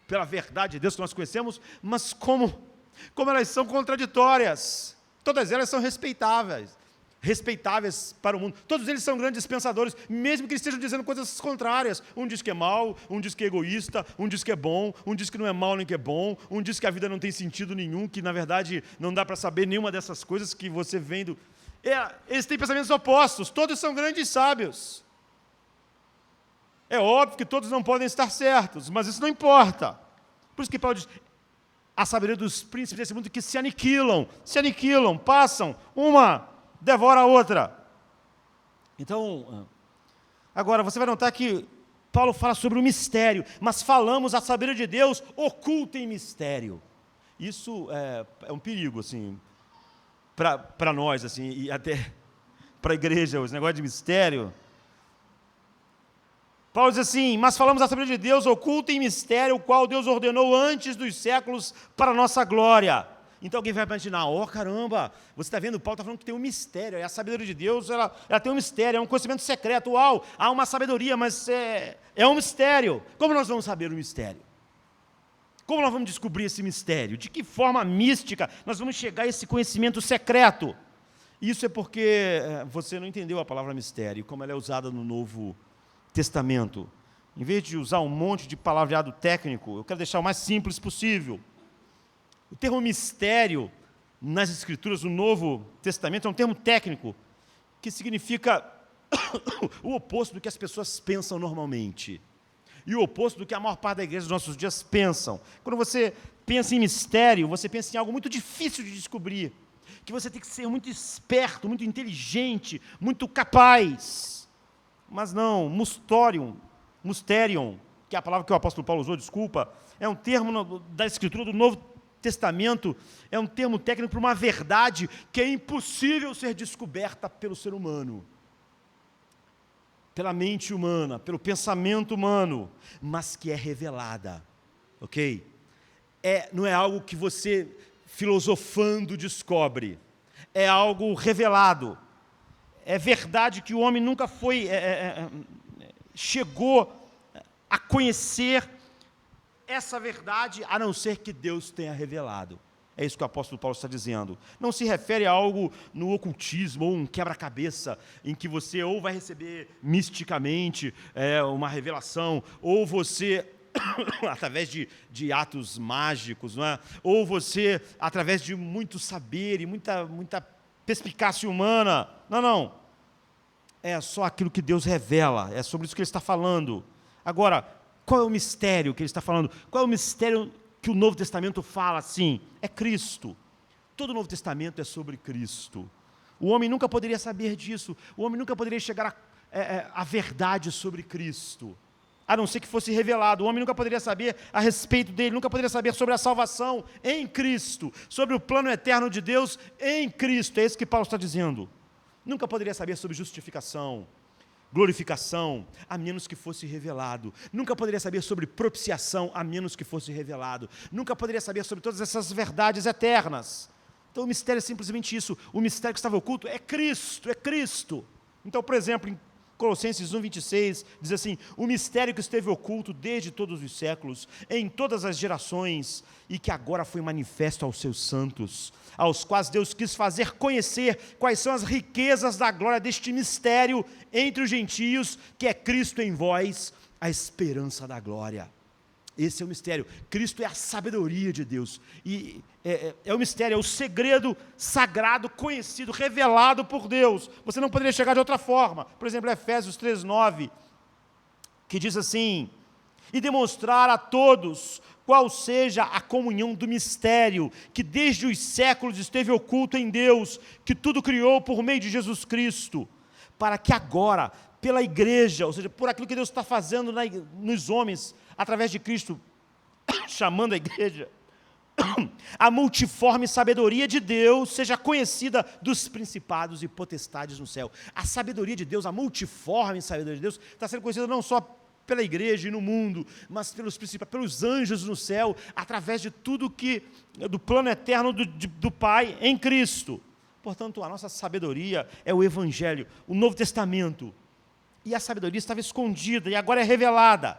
pela verdade de Deus que nós conhecemos, mas como elas são contraditórias. Todas elas são respeitáveis para o mundo. Todos eles são grandes pensadores, mesmo que eles estejam dizendo coisas contrárias. Um diz que é mau, um diz que é egoísta, um diz que é bom, um diz que não é mau nem que é bom, um diz que a vida não tem sentido nenhum, que na verdade não dá para saber nenhuma dessas coisas que você vendo. Eles têm pensamentos opostos, todos são grandes sábios. É óbvio que todos não podem estar certos, mas isso não importa. Por isso que Paulo diz, a sabedoria dos príncipes desse mundo que se aniquilam, passam, uma devora a outra. Então, agora você vai notar que Paulo fala sobre o mistério, mas falamos a sabedoria de Deus oculta em mistério. Isso é um perigo, assim, para nós, assim, e até para a igreja, os negócios de mistério. Paulo diz assim, mas falamos a sabedoria de Deus oculta em mistério, o qual Deus ordenou antes dos séculos para a nossa glória. Então alguém vai imaginar, caramba, você está vendo, Paulo está falando que tem um mistério, a sabedoria de Deus, ela tem um mistério, é um conhecimento secreto, há uma sabedoria, mas é um mistério. Como nós vamos saber o mistério? Como nós vamos descobrir esse mistério? De que forma mística nós vamos chegar a esse conhecimento secreto? Isso é porque você não entendeu a palavra mistério, como ela é usada no Novo Testamento. Em vez de usar um monte de palavreado técnico, eu quero deixar o mais simples possível. O termo mistério, nas Escrituras do Novo Testamento, é um termo técnico, que significa o oposto do que as pessoas pensam normalmente. E o oposto do que a maior parte da igreja dos nossos dias pensam. Quando você pensa em mistério, você pensa em algo muito difícil de descobrir, que você tem que ser muito esperto, muito inteligente, muito capaz. Mas não, mysterion, que é a palavra que o apóstolo Paulo usou, é um termo da Escritura do Novo Testamento, é um termo técnico para uma verdade que é impossível ser descoberta pelo ser humano, pela mente humana, pelo pensamento humano, mas que é revelada. ok? Não é algo que você, filosofando, descobre. É algo revelado. É verdade que o homem nunca chegou a conhecer essa verdade, a não ser que Deus tenha revelado. É isso que o apóstolo Paulo está dizendo. Não se refere a algo no ocultismo ou um quebra-cabeça em que você ou vai receber misticamente uma revelação, ou você, através de atos mágicos, não é? Ou você, através de muito saber e muita perspicácia humana. Não. É só aquilo que Deus revela. É sobre isso que ele está falando. Agora, qual é o mistério que ele está falando? Qual é o mistério que o Novo Testamento fala assim? É Cristo. Todo o Novo Testamento é sobre Cristo. O homem nunca poderia saber disso. O homem nunca poderia chegar à verdade sobre Cristo, a não ser que fosse revelado. O homem nunca poderia saber a respeito dele, nunca poderia saber sobre a salvação em Cristo, sobre o plano eterno de Deus em Cristo. É isso que Paulo está dizendo. Nunca poderia saber sobre justificação, glorificação, a menos que fosse revelado. Nunca poderia saber sobre propiciação, a menos que fosse revelado. Nunca poderia saber sobre todas essas verdades eternas. Então o mistério é simplesmente isso. O mistério que estava oculto é Cristo, é Cristo. Então, por exemplo, em Colossenses 1,26, diz assim: o mistério que esteve oculto desde todos os séculos, em todas as gerações, e que agora foi manifesto aos seus santos, aos quais Deus quis fazer conhecer quais são as riquezas da glória deste mistério entre os gentios, que é Cristo em vós, a esperança da glória. Esse é o mistério. Cristo é a sabedoria de Deus. E é o mistério, é o segredo sagrado, conhecido, revelado por Deus. Você não poderia chegar de outra forma. Por exemplo, Efésios 3,9, que diz assim: e demonstrar a todos qual seja a comunhão do mistério, que desde os séculos esteve oculto em Deus, que tudo criou por meio de Jesus Cristo, para que agora, pela igreja, ou seja, por aquilo que Deus está fazendo nos homens, através de Cristo, chamando a igreja, a multiforme sabedoria de Deus seja conhecida dos principados e potestades no céu. A sabedoria de Deus, a multiforme sabedoria de Deus, está sendo conhecida não só pela igreja e no mundo, mas pelos anjos no céu, através de tudo do plano eterno do Pai em Cristo. Portanto, a nossa sabedoria é o Evangelho, o Novo Testamento. E a sabedoria estava escondida e agora é revelada.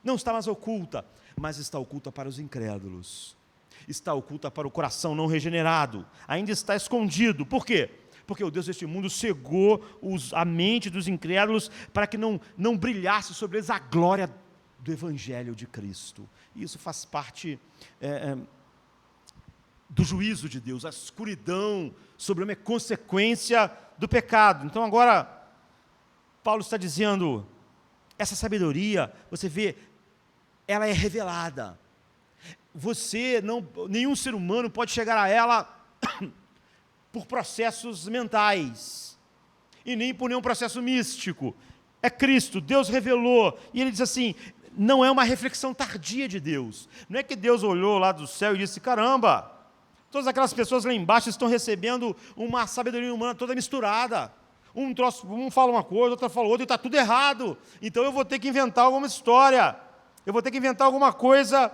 Não está mais oculta, mas está oculta para os incrédulos. Está oculta para o coração não regenerado. Ainda está escondido. Por quê? Porque o Deus deste mundo cegou a mente dos incrédulos para que não brilhasse sobre eles a glória do Evangelho de Cristo. E isso faz parte do juízo de Deus. A escuridão sobre uma consequência do pecado. Então agora, Paulo está dizendo, essa sabedoria, você vê, ela é revelada. Nenhum ser humano pode chegar a ela por processos mentais, e nem por nenhum processo místico. É Cristo, Deus revelou, e ele diz assim, não é uma reflexão tardia de Deus. Não é que Deus olhou lá do céu e disse, caramba, todas aquelas pessoas lá embaixo estão recebendo uma sabedoria humana toda misturada. Um fala uma coisa, outro fala outra, e está tudo errado. Então eu vou ter que inventar alguma história. Eu vou ter que inventar alguma coisa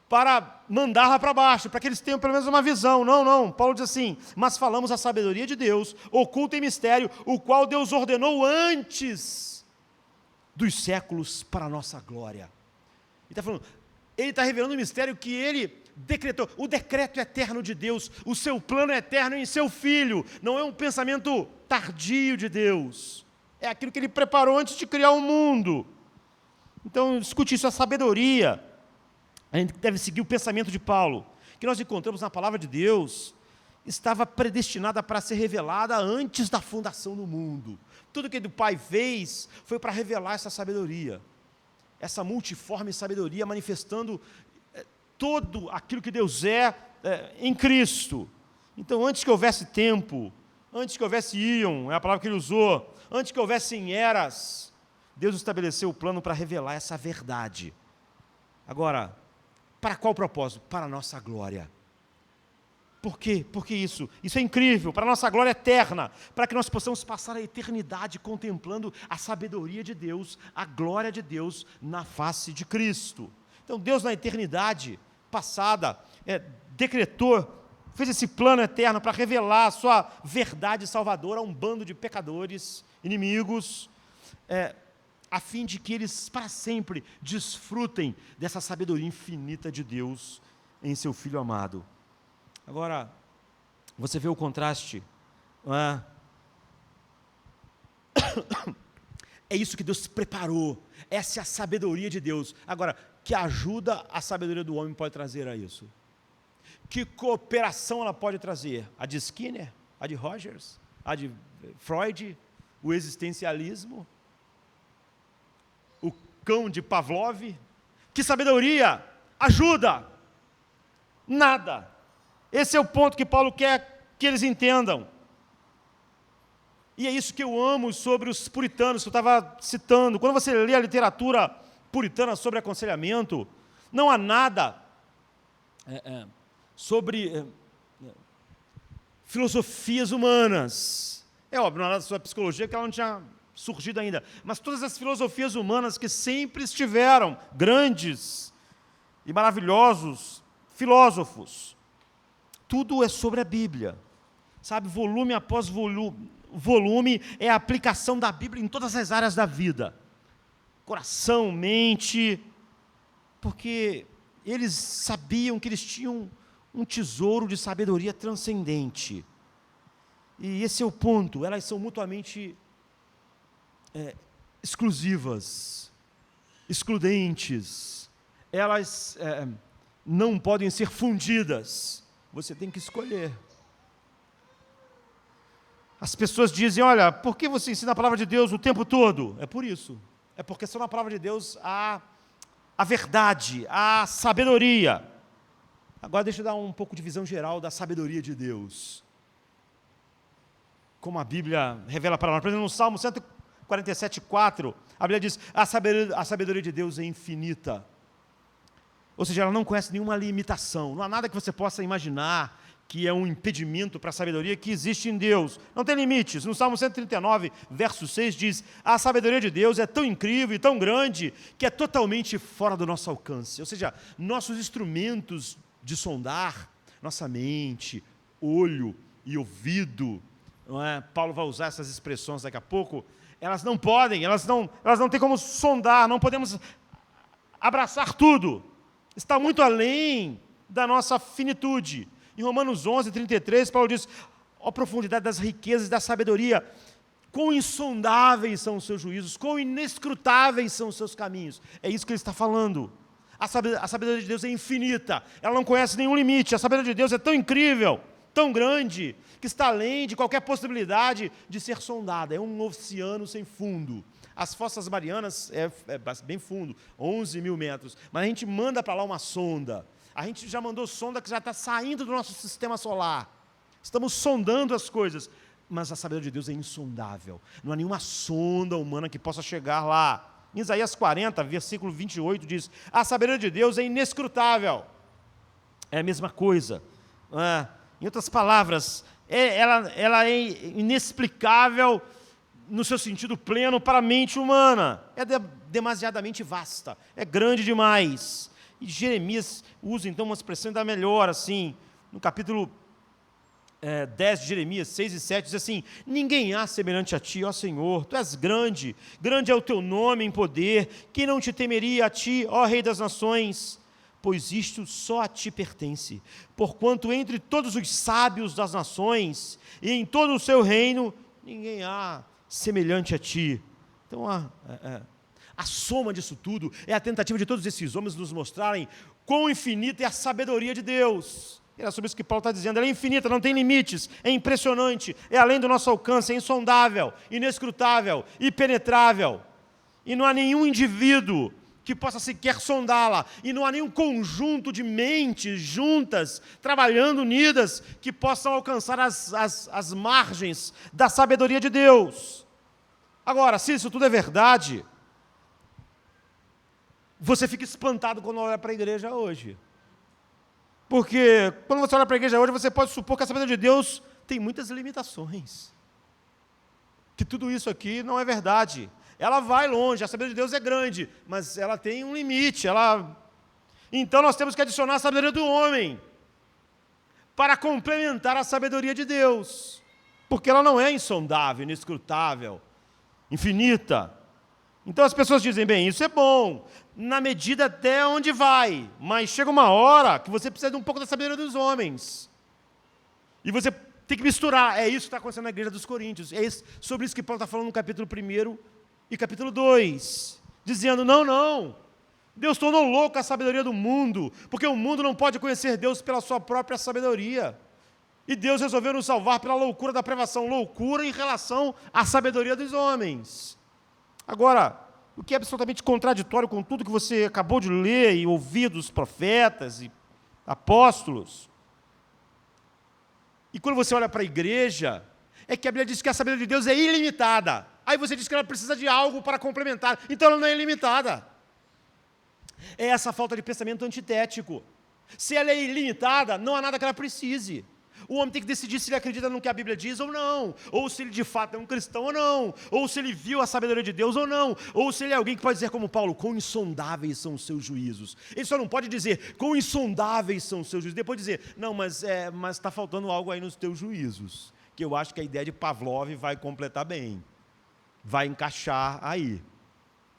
para mandar lá para baixo, para que eles tenham pelo menos uma visão. Não. Paulo diz assim, mas falamos a sabedoria de Deus, oculta em mistério, o qual Deus ordenou antes dos séculos para a nossa glória. Ele está revelando um mistério que ele decretou, o decreto eterno de Deus, o seu plano eterno em seu Filho. Não é um pensamento tardio de Deus, é aquilo que ele preparou antes de criar o mundo. Então, discute isso, a sabedoria. A gente deve seguir o pensamento de Paulo, que nós encontramos na palavra de Deus, estava predestinada para ser revelada antes da fundação do mundo. Tudo que o Pai fez foi para revelar essa sabedoria, essa multiforme sabedoria, manifestando todo aquilo que Deus é em Cristo. Então, antes que houvesse tempo, antes que houvesse íon, é a palavra que ele usou, antes que houvessem eras, Deus estabeleceu o plano para revelar essa verdade. Agora, para qual propósito? Para a nossa glória. Por quê? Porque isso é incrível, para a nossa glória eterna, para que nós possamos passar a eternidade contemplando a sabedoria de Deus, a glória de Deus na face de Cristo. Então Deus, na eternidade passada, decretou, fez esse plano eterno para revelar a sua verdade salvadora a um bando de pecadores, inimigos, a fim de que eles, para sempre, desfrutem dessa sabedoria infinita de Deus em seu Filho amado. Agora, você vê o contraste, não é? É isso que Deus preparou, essa é a sabedoria de Deus. Agora, que ajuda a sabedoria do homem pode trazer a isso? Que cooperação ela pode trazer? A de Skinner? A de Rogers? A de Freud? O existencialismo? O cão de Pavlov? Que sabedoria? Ajuda? Nada. Esse é o ponto que Paulo quer que eles entendam. E é isso que eu amo sobre os puritanos, que eu estava citando. Quando você lê a literatura puritana sobre aconselhamento, não há nada sobre filosofias humanas. É óbvio, não há nada sobre a psicologia, que ela não tinha surgido ainda. Mas todas as filosofias humanas que sempre estiveram grandes e maravilhosos filósofos, tudo é sobre a Bíblia. Sabe, volume após volume é a aplicação da Bíblia em todas as áreas da vida. Coração, mente, porque eles sabiam que eles tinham um tesouro de sabedoria transcendente. E esse é o ponto, elas são mutuamente exclusivas, excludentes, elas não podem ser fundidas, você tem que escolher. As pessoas dizem, olha, por que você ensina a palavra de Deus o tempo todo? É por isso, é porque só na palavra de Deus há a verdade, a sabedoria. Agora deixa eu dar um pouco de visão geral da sabedoria de Deus. Como a Bíblia revela para nós. Por exemplo, no Salmo 147:4, a Bíblia diz, a sabedoria de Deus é infinita. Ou seja, ela não conhece nenhuma limitação. Não há nada que você possa imaginar que é um impedimento para a sabedoria que existe em Deus. Não tem limites. No Salmo 139, verso 6, diz, a sabedoria de Deus é tão incrível e tão grande que é totalmente fora do nosso alcance. Ou seja, nossos instrumentos de sondar, nossa mente, olho e ouvido, não é? Paulo vai usar essas expressões daqui a pouco, elas não podem, elas não têm como sondar, não podemos abraçar tudo. Está muito além da nossa finitude. Em Romanos 11:33, Paulo diz, ó profundidade das riquezas e da sabedoria, quão insondáveis são os seus juízos, quão inescrutáveis são os seus caminhos. É isso que ele está falando. A sabedoria de Deus é infinita, ela não conhece nenhum limite, a sabedoria de Deus é tão incrível, tão grande, que está além de qualquer possibilidade de ser sondada, é um oceano sem fundo. As fossas marianas é bem fundo, 11 mil metros, mas a gente manda para lá uma sonda, a gente já mandou sonda que já está saindo do nosso sistema solar, estamos sondando as coisas, mas a sabedoria de Deus é insondável, não há nenhuma sonda humana que possa chegar lá. Em Isaías 40, versículo 28, diz, a sabedoria de Deus é inescrutável, é a mesma coisa, em outras palavras, ela é inexplicável no seu sentido pleno para a mente humana, é demasiadamente vasta, é grande demais. E Jeremias usa então uma expressão ainda melhor, assim, no capítulo 10 de Jeremias, 6 e 7, diz assim, ninguém há semelhante a ti, ó Senhor, tu és grande, grande é o teu nome em poder, quem não te temeria a ti, ó Rei das nações? Pois isto só a ti pertence, porquanto entre todos os sábios das nações, e em todo o seu reino, ninguém há semelhante a ti. Então, a soma disso tudo é a tentativa de todos esses homens nos mostrarem quão infinita é a sabedoria de Deus. É sobre isso que Paulo está dizendo, ela é infinita, não tem limites, é impressionante, é além do nosso alcance, é insondável, inescrutável, impenetrável. E não há nenhum indivíduo que possa sequer sondá-la, e não há nenhum conjunto de mentes juntas, trabalhando unidas, que possam alcançar as margens da sabedoria de Deus. Agora, se isso tudo é verdade, você fica espantado quando olha para a igreja hoje. Porque quando você olha para a igreja hoje, você pode supor que a sabedoria de Deus tem muitas limitações. Que tudo isso aqui não é verdade. Ela vai longe, a sabedoria de Deus é grande, mas ela tem um limite, ela Então nós temos que adicionar a sabedoria do homem para complementar a sabedoria de Deus, porque ela não é insondável, inescrutável, infinita. Então as pessoas dizem, bem, isso é bom, na medida até onde vai, mas chega uma hora que você precisa de um pouco da sabedoria dos homens. E você tem que misturar. É isso que está acontecendo na igreja dos Coríntios. É sobre isso que Paulo está falando no capítulo 1 e capítulo 2. Dizendo, não, Deus tornou louco a sabedoria do mundo, porque o mundo não pode conhecer Deus pela sua própria sabedoria. E Deus resolveu nos salvar pela loucura da privação, loucura em relação à sabedoria dos homens. Agora, o que é absolutamente contraditório com tudo que você acabou de ler e ouvir dos profetas e apóstolos, e quando você olha para a igreja, é que a Bíblia diz que a sabedoria de Deus é ilimitada. Aí você diz que ela precisa de algo para complementar. Então ela não é ilimitada. É essa falta de pensamento antitético. Se ela é ilimitada, não há nada que ela precise. O homem tem que decidir se ele acredita no que a Bíblia diz ou não, ou se ele de fato é um cristão ou não, ou se ele viu a sabedoria de Deus ou não, ou se ele é alguém que pode dizer como Paulo, quão insondáveis são os seus juízos. Ele só não pode dizer, quão insondáveis são os seus juízos, depois dizer, não, mas está faltando algo aí nos teus juízos, que eu acho que a ideia de Pavlov vai completar bem, vai encaixar aí.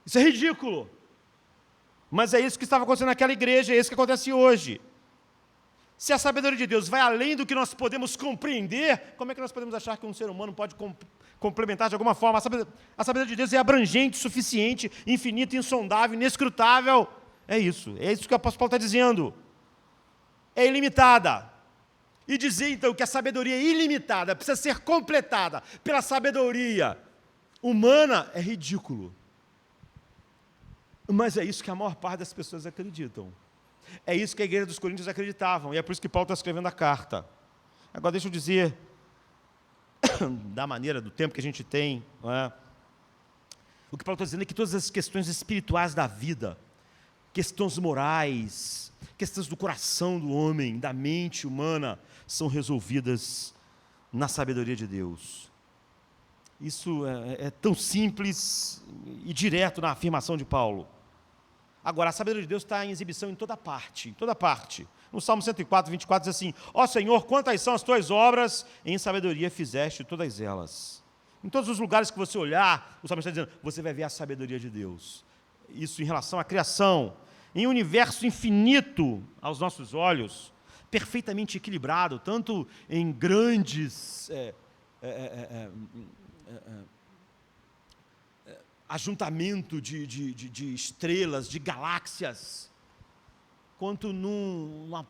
Isso é ridículo, mas é isso que estava acontecendo naquela igreja, é isso que acontece hoje. Se a sabedoria de Deus vai além do que nós podemos compreender, como é que nós podemos achar que um ser humano pode complementar de alguma forma? A sabedoria de Deus é abrangente, suficiente, infinita, insondável, inescrutável. É isso que o apóstolo Paulo está dizendo. É ilimitada. E dizer, então, que a sabedoria ilimitada precisa ser completada pela sabedoria humana é ridículo. Mas é isso que a maior parte das pessoas acreditam. É isso que a igreja dos Coríntios acreditavam, e é por isso que Paulo está escrevendo a carta. Agora, deixa eu dizer, da maneira, do tempo que a gente tem, não é? O que Paulo está dizendo é que todas as questões espirituais da vida, questões morais, questões do coração do homem, da mente humana, são resolvidas na sabedoria de Deus. Isso é tão simples e direto na afirmação de Paulo. Agora, a sabedoria de Deus está em exibição em toda parte, No Salmo 104, 24 diz assim, ó Senhor, quantas são as tuas obras, em sabedoria fizeste todas elas. Em todos os lugares que você olhar, o Salmo está dizendo, você vai ver a sabedoria de Deus. Isso em relação à criação, em um universo infinito aos nossos olhos, perfeitamente equilibrado, tanto em grandes ajuntamento de estrelas, de galáxias, quanto num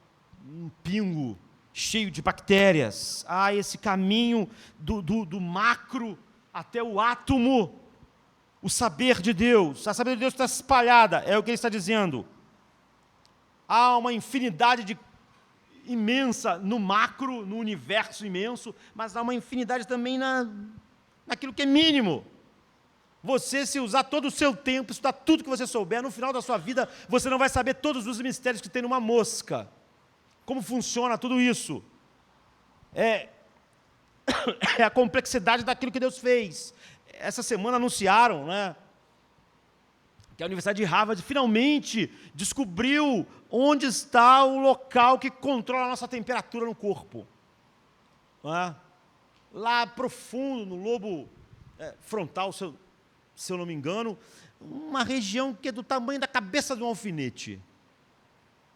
pingo cheio de bactérias. Há esse caminho do macro até o átomo, o saber de Deus. A sabedoria de Deus está espalhada, é o que ele está dizendo. Há uma infinidade imensa no macro, no universo imenso, mas há uma infinidade também naquilo que é mínimo. Você, se usar todo o seu tempo, estudar tudo que você souber, no final da sua vida, você não vai saber todos os mistérios que tem numa mosca. Como funciona tudo isso? É a complexidade daquilo que Deus fez. Essa semana anunciaram, né, que a Universidade de Harvard finalmente descobriu onde está o local que controla a nossa temperatura no corpo. Não é? Lá profundo, no lobo frontal, se eu não me engano, uma região que é do tamanho da cabeça de um alfinete.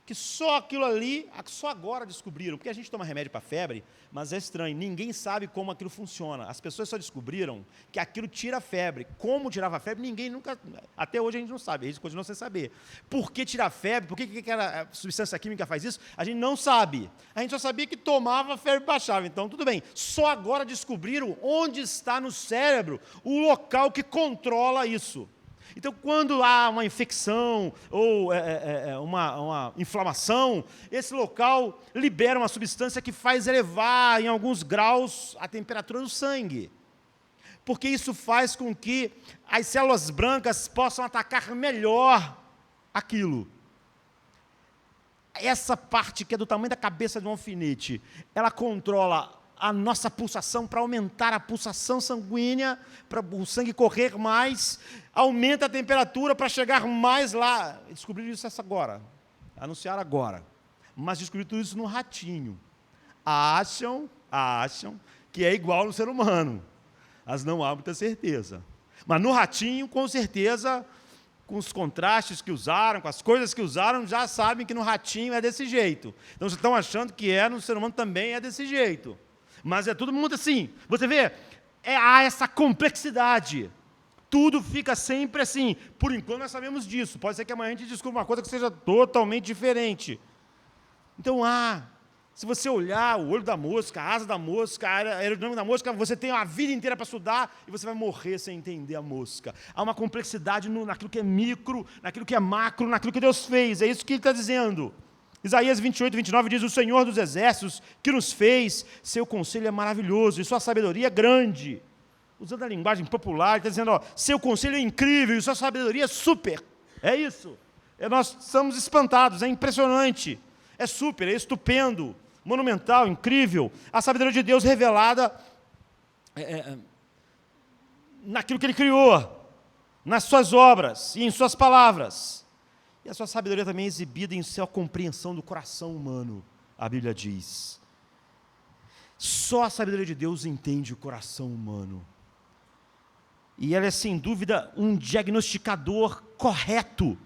Que só aquilo ali, só agora descobriram, porque a gente toma remédio para febre, mas é estranho, ninguém sabe como aquilo funciona. As pessoas só descobriram que aquilo tira a febre. Como tirava a febre, ninguém nunca, até hoje a gente não sabe, a gente continua sem saber. Por que tirar a febre, por que aquela substância química faz isso, a gente não sabe. A gente só sabia que tomava, a febre baixava, então tudo bem. Só agora descobriram onde está no cérebro o local que controla isso. Então, quando há uma infecção ou uma inflamação, esse local libera uma substância que faz elevar em alguns graus a temperatura do sangue. Porque isso faz com que as células brancas possam atacar melhor aquilo. Essa parte que é do tamanho da cabeça de um alfinete, ela controla a nossa pulsação para aumentar a pulsação sanguínea, para o sangue correr mais, aumenta a temperatura para chegar mais lá. Descobriram isso agora. anunciaram agora, mas descobri tudo isso no ratinho. Acham que é igual no ser humano, mas não há muita certeza. Mas no ratinho, com certeza, com os contrastes que usaram, com as coisas que usaram, já sabem que no ratinho é desse jeito. Então, vocês estão achando que no ser humano também é desse jeito. Mas é todo mundo assim. Você vê, há essa complexidade. Tudo fica sempre assim. Por enquanto, nós sabemos disso. Pode ser que amanhã a gente descubra uma coisa que seja totalmente diferente. Então, se você olhar o olho da mosca, a asa da mosca, a aerodinâmica da mosca, você tem a vida inteira para estudar e você vai morrer sem entender a mosca. Há uma complexidade naquilo que é micro, naquilo que é macro, naquilo que Deus fez. É isso que ele está dizendo. Isaías 28, 29 diz: o Senhor dos exércitos que nos fez, seu conselho é maravilhoso e sua sabedoria é grande. Usando a linguagem popular, ele está dizendo, seu conselho é incrível e sua sabedoria é super. É isso. Nós estamos espantados, é impressionante. É super, é estupendo, monumental, incrível. A sabedoria de Deus revelada naquilo que Ele criou, nas suas obras e em suas palavras. E a sua sabedoria também é exibida em sua compreensão do coração humano, a Bíblia diz. Só a sabedoria de Deus entende o coração humano. E ela é, sem dúvida, um diagnosticador correto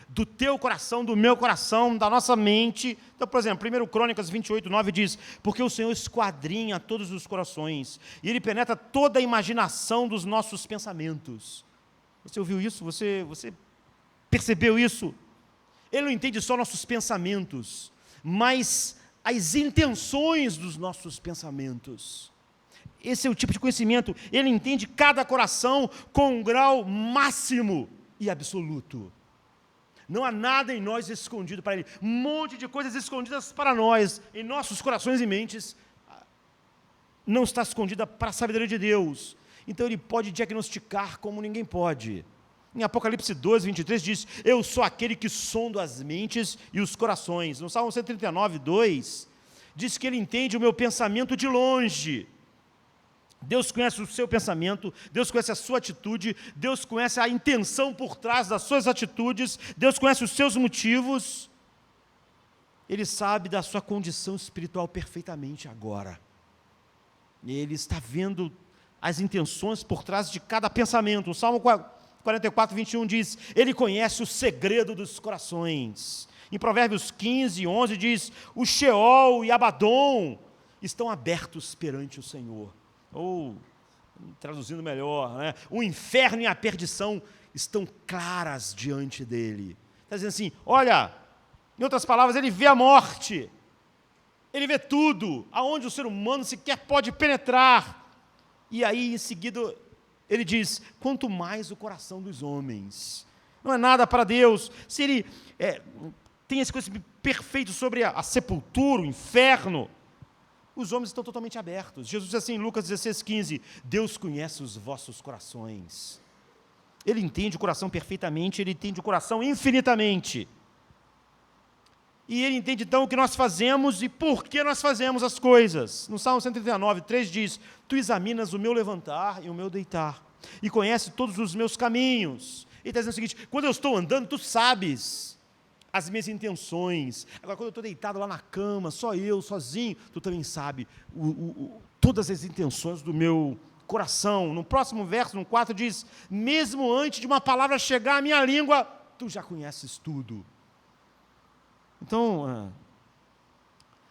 do teu coração, do meu coração, da nossa mente. Então, por exemplo, 1 Crônicas 28, 9 diz: porque o Senhor esquadrinha todos os corações, e Ele penetra toda a imaginação dos nossos pensamentos. Você ouviu isso? Você percebeu isso? Ele não entende só nossos pensamentos, mas as intenções dos nossos pensamentos. Esse é o tipo de conhecimento. Ele entende cada coração com um grau máximo e absoluto. Não há nada em nós escondido para Ele. Um monte de coisas escondidas para nós, em nossos corações e mentes, não está escondida para a sabedoria de Deus. Então Ele pode diagnosticar como ninguém pode. Em Apocalipse 12, 23 diz: eu sou aquele que sondo as mentes e os corações. No Salmo 139, 2, diz que Ele entende o meu pensamento de longe. Deus conhece o seu pensamento, Deus conhece a sua atitude, Deus conhece a intenção por trás das suas atitudes, Deus conhece os seus motivos. Ele sabe da sua condição espiritual perfeitamente agora. Ele está vendo as intenções por trás de cada pensamento. O Salmo 44, 21 diz: Ele conhece o segredo dos corações. Em Provérbios 15, 11 diz: o Sheol e Abadom estão abertos perante o Senhor. Ou, traduzindo melhor, o inferno e a perdição estão claras diante dele. Está dizendo assim, olha, em outras palavras, ele vê a morte, ele vê tudo, aonde o ser humano sequer pode penetrar. E aí, em seguida, ele diz: quanto mais o coração dos homens. Não é nada para Deus. Se ele tem esse conhecimento perfeito sobre a sepultura, o inferno, os homens estão totalmente abertos. Jesus diz assim em Lucas 16, 15: Deus conhece os vossos corações. Ele entende o coração perfeitamente, Ele entende o coração infinitamente. E Ele entende então o que nós fazemos e por que nós fazemos as coisas. No Salmo 139, 3 diz: tu examinas o meu levantar e o meu deitar, e conhece todos os meus caminhos. Ele está dizendo o seguinte: quando eu estou andando, tu sabes as minhas intenções. Agora, quando eu estou deitado lá na cama, só eu, sozinho, tu também sabe todas as intenções do meu coração. No próximo verso, no 4, diz: mesmo antes de uma palavra chegar à minha língua, tu já conheces tudo. Então,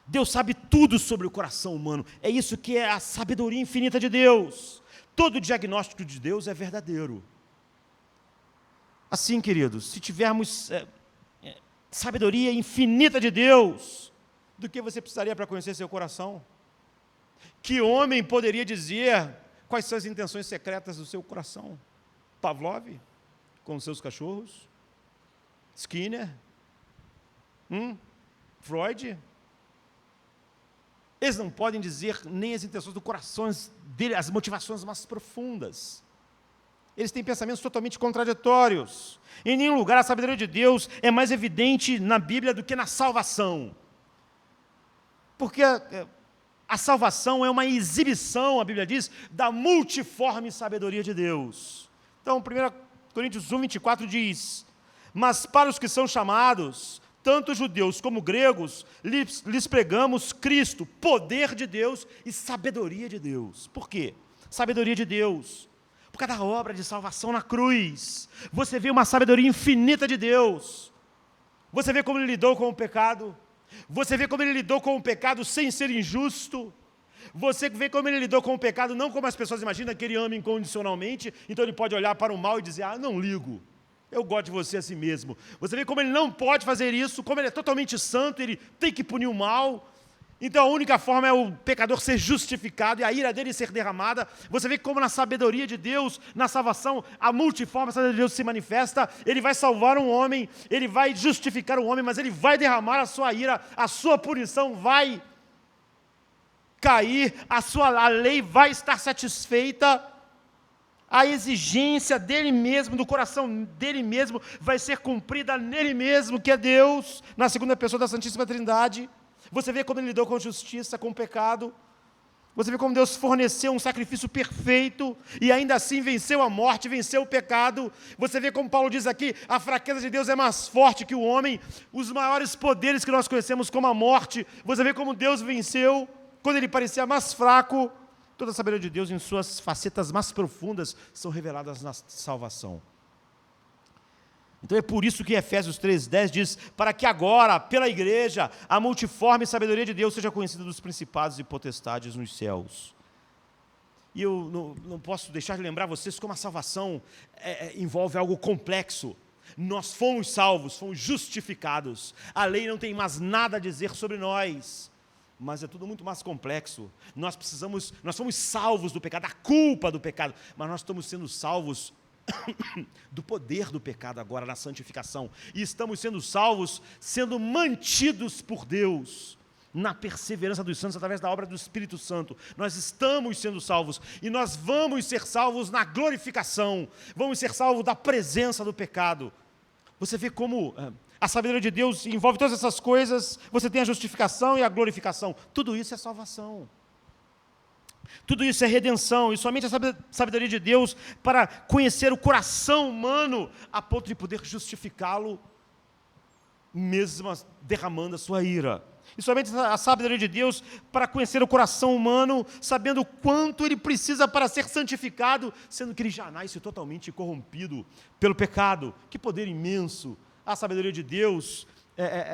Deus sabe tudo sobre o coração humano. É isso que é a sabedoria infinita de Deus. Todo diagnóstico de Deus é verdadeiro. Assim, queridos, se tivermos sabedoria infinita de Deus, do que você precisaria para conhecer seu coração? Que homem poderia dizer quais são as intenções secretas do seu coração? Pavlov, com seus cachorros? Skinner? Freud? Eles não podem dizer nem as intenções do coração dele, as motivações mais profundas. Eles têm pensamentos totalmente contraditórios. Em nenhum lugar a sabedoria de Deus é mais evidente na Bíblia do que na salvação. Porque a salvação é uma exibição, a Bíblia diz, da multiforme sabedoria de Deus. Então, 1 Coríntios 1, 24 diz: mas para os que são chamados, tanto judeus como gregos, lhes pregamos Cristo, poder de Deus e sabedoria de Deus. Por quê? Sabedoria de Deus. Por causa da obra de salvação na cruz. Você vê uma sabedoria infinita de Deus. Você vê como Ele lidou com o pecado. Você vê como Ele lidou com o pecado sem ser injusto. Você vê como Ele lidou com o pecado, não como as pessoas imaginam, que Ele ama incondicionalmente, então Ele pode olhar para o mal e dizer, não ligo, eu gosto de você assim mesmo. Você vê como Ele não pode fazer isso, como Ele é totalmente santo, Ele tem que punir o mal. Então a única forma é o pecador ser justificado e a ira dele ser derramada. Você vê como na sabedoria de Deus, na salvação, a multiforme sabedoria de Deus se manifesta. Ele vai salvar um homem, Ele vai justificar um homem, mas Ele vai derramar a sua ira, a sua punição vai cair, a lei vai estar satisfeita, a exigência dele mesmo, do coração dele mesmo, vai ser cumprida nele mesmo, que é Deus, na segunda pessoa da Santíssima Trindade. Você vê como Ele lidou com a justiça, com o pecado. Você vê como Deus forneceu um sacrifício perfeito e ainda assim venceu a morte, venceu o pecado. Você vê como Paulo diz aqui, a fraqueza de Deus é mais forte que o homem. Os maiores poderes que nós conhecemos como a morte, você vê como Deus venceu. Quando Ele parecia mais fraco, toda a sabedoria de Deus em suas facetas mais profundas são reveladas na salvação. Então é por isso que Efésios 3:10 diz, para que agora, pela igreja, a multiforme sabedoria de Deus seja conhecida dos principados e potestades nos céus. E eu não posso deixar de lembrar vocês como a salvação envolve algo complexo. Nós fomos salvos, fomos justificados. A lei não tem mais nada a dizer sobre nós. Mas é tudo muito mais complexo. Nós fomos salvos do pecado, da culpa do pecado, mas nós estamos sendo salvos do poder do pecado agora na santificação. E estamos sendo salvos, sendo mantidos por Deus, na perseverança dos santos, através da obra do Espírito Santo. Nós estamos sendo salvos, e nós vamos ser salvos na glorificação, vamos ser salvos da presença do pecado. Você vê como a sabedoria de Deus envolve todas essas coisas. Você tem a justificação e a glorificação. Tudo isso é salvação. Tudo isso é redenção. E somente a sabedoria de Deus para conhecer o coração humano a ponto de poder justificá-lo, mesmo derramando a sua ira. E somente a sabedoria de Deus para conhecer o coração humano, sabendo o quanto ele precisa para ser santificado, sendo que ele já nasce totalmente corrompido pelo pecado. Que poder imenso a sabedoria de Deus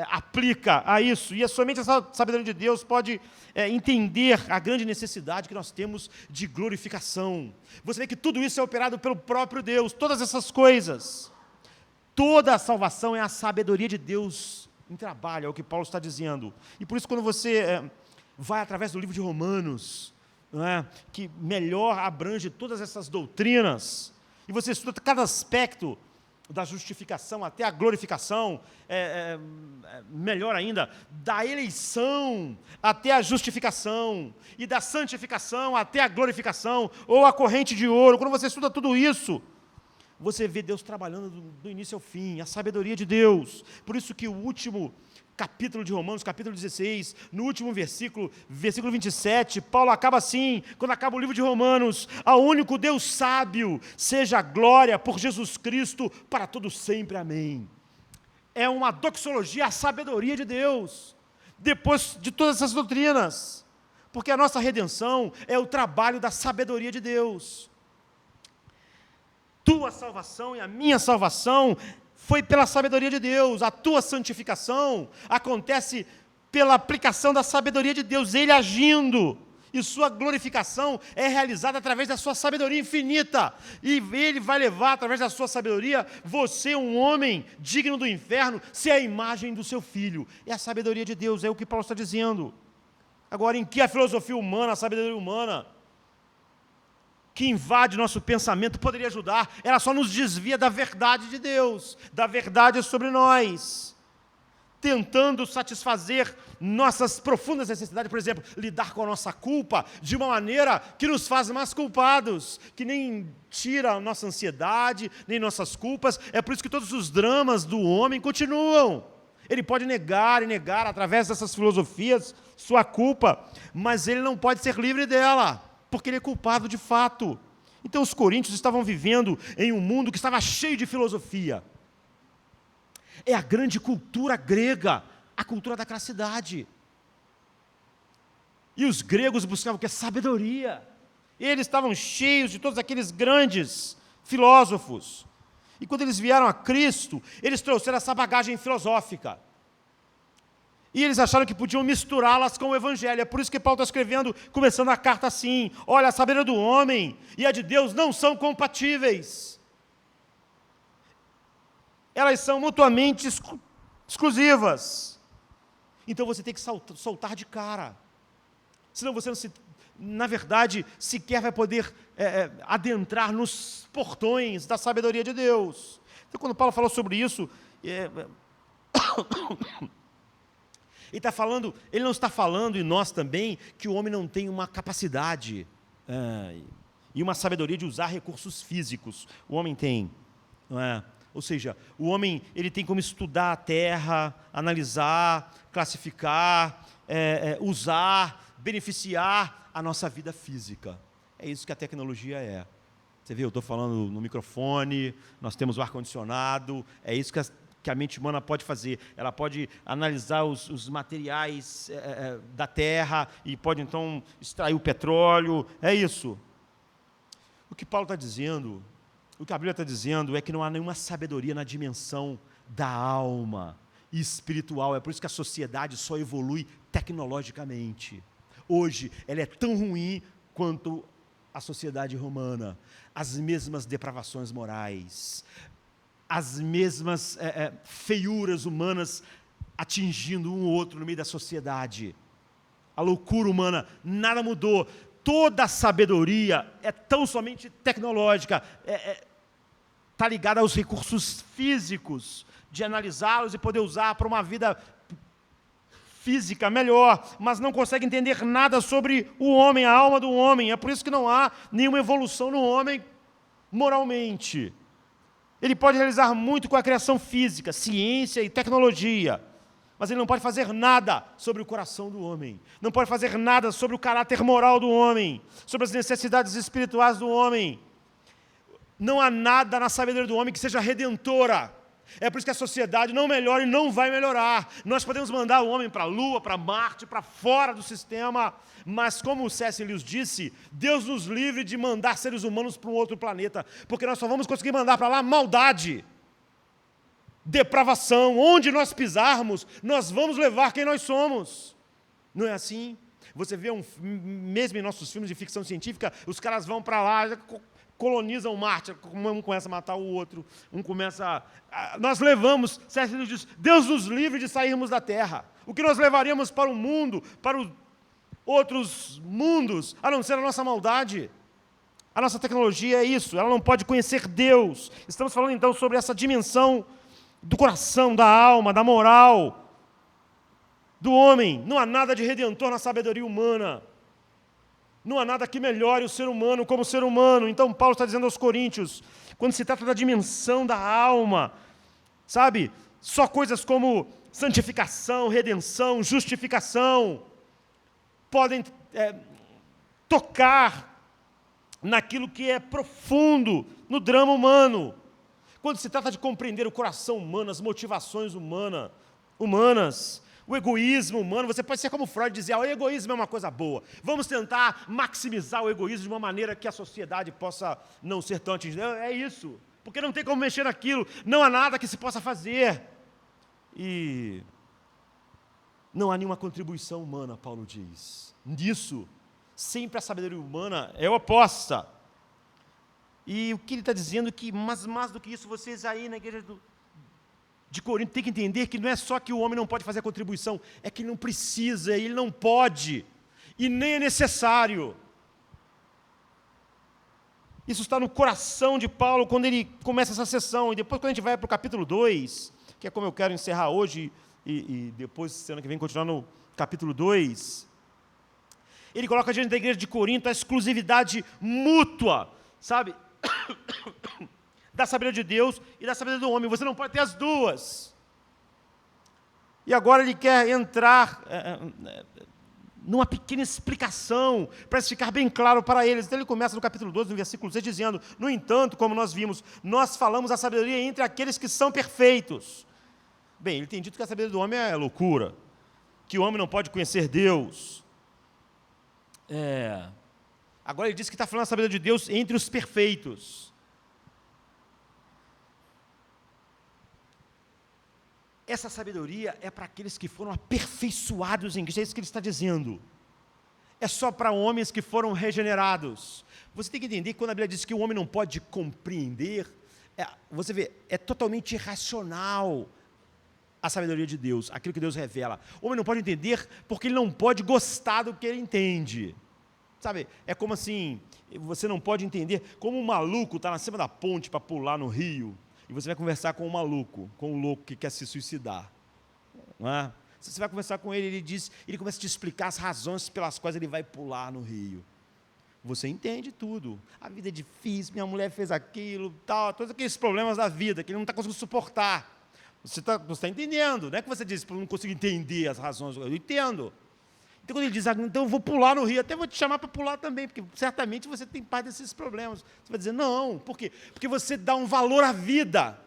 aplica a isso. E é somente essa sabedoria de Deus pode entender a grande necessidade que nós temos de glorificação. Você vê que tudo isso é operado pelo próprio Deus, todas essas coisas. Toda a salvação é a sabedoria de Deus em trabalho, é o que Paulo está dizendo. E por isso, quando você vai através do livro de Romanos, não é, que melhor abrange todas essas doutrinas, e você estuda cada aspecto da justificação até a glorificação, melhor ainda, da eleição até a justificação, e da santificação até a glorificação, ou a corrente de ouro. Quando você estuda tudo isso, você vê Deus trabalhando do início ao fim, a sabedoria de Deus. Por isso que o último capítulo de Romanos, capítulo 16, no último versículo 27, Paulo acaba assim, quando acaba o livro de Romanos: ao único Deus sábio seja a glória por Jesus Cristo para todos sempre, amém. É uma doxologia à sabedoria de Deus, depois de todas essas doutrinas, porque a nossa redenção é o trabalho da sabedoria de Deus. Tua salvação e a minha salvação foi pela sabedoria de Deus. A tua santificação acontece pela aplicação da sabedoria de Deus, Ele agindo. E sua glorificação é realizada através da sua sabedoria infinita. E Ele vai levar, através da sua sabedoria, você, um homem digno do inferno, ser a imagem do seu Filho. É a sabedoria de Deus, é o que Paulo está dizendo. Agora, em que a filosofia humana, a sabedoria humana, que invade nosso pensamento, poderia ajudar? Ela só nos desvia da verdade de Deus, da verdade sobre nós, tentando satisfazer nossas profundas necessidades. Por exemplo, lidar com a nossa culpa de uma maneira que nos faz mais culpados, que nem tira a nossa ansiedade, nem nossas culpas. É por isso que todos os dramas do homem continuam. Ele pode negar e negar, através dessas filosofias, sua culpa, mas ele não pode ser livre dela, porque ele é culpado de fato. Então os coríntios estavam vivendo em um mundo que estava cheio de filosofia. É a grande cultura grega, a cultura da classidade. E os gregos buscavam o quê? Sabedoria. Eles estavam cheios de todos aqueles grandes filósofos. E quando eles vieram a Cristo, eles trouxeram essa bagagem filosófica. E eles acharam que podiam misturá-las com o Evangelho. É por isso que Paulo está escrevendo, começando a carta assim: olha, a sabedoria do homem e a de Deus não são compatíveis. Elas são mutuamente exclusivas. Então você tem que soltar de cara. Senão você não na verdade, sequer vai poder adentrar nos portões da sabedoria de Deus. Então, quando Paulo falou sobre isso, ele não está falando, e nós também, que o homem não tem uma capacidade e uma sabedoria de usar recursos físicos. O homem tem, não é? Ou seja, o homem ele tem como estudar a terra, analisar, classificar, usar, beneficiar a nossa vida física. É isso que a tecnologia é. Você vê, eu estou falando no microfone, nós temos o ar-condicionado, é isso que a mente humana pode fazer. Ela pode analisar os materiais da terra e pode, então, extrair o petróleo. É isso. O que Paulo está dizendo, o que a Bíblia está dizendo é que não há nenhuma sabedoria na dimensão da alma e espiritual. É por isso que a sociedade só evolui tecnologicamente. Hoje, ela é tão ruim quanto a sociedade romana. As mesmas depravações morais, as mesmas feiuras humanas atingindo um ou outro no meio da sociedade. A loucura humana, nada mudou. Toda a sabedoria é tão somente tecnológica, está ligada aos recursos físicos, de analisá-los e poder usar para uma vida física melhor, mas não consegue entender nada sobre o homem, a alma do homem. É por isso que não há nenhuma evolução no homem moralmente. Ele pode realizar muito com a criação física, ciência e tecnologia, mas ele não pode fazer nada sobre o coração do homem, não pode fazer nada sobre o caráter moral do homem, sobre as necessidades espirituais do homem. Não há nada na sabedoria do homem que seja redentora. É por isso que a sociedade não melhora e não vai melhorar. Nós podemos mandar o homem para a Lua, para Marte, para fora do sistema, mas como o C.S. Lewis disse, Deus nos livre de mandar seres humanos para um outro planeta, porque nós só vamos conseguir mandar para lá maldade, depravação. Onde nós pisarmos, nós vamos levar quem nós somos. Não é assim? Você vê, mesmo em nossos filmes de ficção científica, os caras vão para lá, colonizam Marte, um começa a matar o outro, um começa nós levamos, C.S. Lewis diz, Deus nos livre de sairmos da Terra. O que nós levaríamos para o mundo, para os outros mundos, a não ser a nossa maldade? A nossa tecnologia é isso, ela não pode conhecer Deus. Estamos falando então sobre essa dimensão do coração, da alma, da moral do homem. Não há nada de redentor na sabedoria humana. Não há nada que melhore o ser humano como ser humano. Então, Paulo está dizendo aos coríntios, quando se trata da dimensão da alma, sabe? Só coisas como santificação, redenção, justificação, podem tocar naquilo que é profundo no drama humano. Quando se trata de compreender o coração humano, as motivações humanas, o egoísmo humano, você pode ser como Freud, dizer, o egoísmo é uma coisa boa. Vamos tentar maximizar o egoísmo de uma maneira que a sociedade possa não ser tão atingida. É isso, porque não tem como mexer naquilo, não há nada que se possa fazer. E não há nenhuma contribuição humana, Paulo diz. Nisso, sempre a sabedoria humana é oposta. E o que ele está dizendo é que, mas mais do que isso, vocês aí na igreja de Corinto têm que entender que não é só que o homem não pode fazer a contribuição, é que ele não precisa, ele não pode, e nem é necessário. Isso está no coração de Paulo quando ele começa essa sessão, e depois quando a gente vai para o capítulo 2, que é como eu quero encerrar hoje, e depois, semana que vem, continuar no capítulo 2, ele coloca diante da igreja de Corinto a exclusividade mútua, sabe, da sabedoria de Deus e da sabedoria do homem. Você não pode ter as duas. E agora ele quer entrar numa pequena explicação, para isso ficar bem claro para eles. Então ele começa no capítulo 12, no versículo 6, dizendo, no entanto, como nós vimos, nós falamos a sabedoria entre aqueles que são perfeitos. Bem, ele tem dito que a sabedoria do homem é loucura, que o homem não pode conhecer Deus. Agora ele diz que está falando da sabedoria de Deus entre os perfeitos. Essa sabedoria é para aqueles que foram aperfeiçoados em Cristo, é isso que ele está dizendo. É só para homens que foram regenerados. Você tem que entender que quando a Bíblia diz que o homem não pode compreender, você vê, é totalmente irracional a sabedoria de Deus, aquilo que Deus revela. O homem não pode entender porque ele não pode gostar do que ele entende. Sabe, é como assim, você não pode entender como um maluco está na cima da ponte para pular no rio, e você vai conversar com um maluco, com um louco que quer se suicidar. Não é? Você vai conversar com ele, ele começa a te explicar as razões pelas quais ele vai pular no rio. Você entende tudo. A vida é difícil, minha mulher fez aquilo, tal, todos aqueles problemas da vida que ele não está conseguindo suportar. Você está entendendo, não é que você diz, eu não consigo entender as razões, eu entendo. Então, quando ele diz, então eu vou pular no rio, até vou te chamar para pular também, porque certamente você tem parte desses problemas. Você vai dizer, não, por quê? Porque você dá um valor à vida.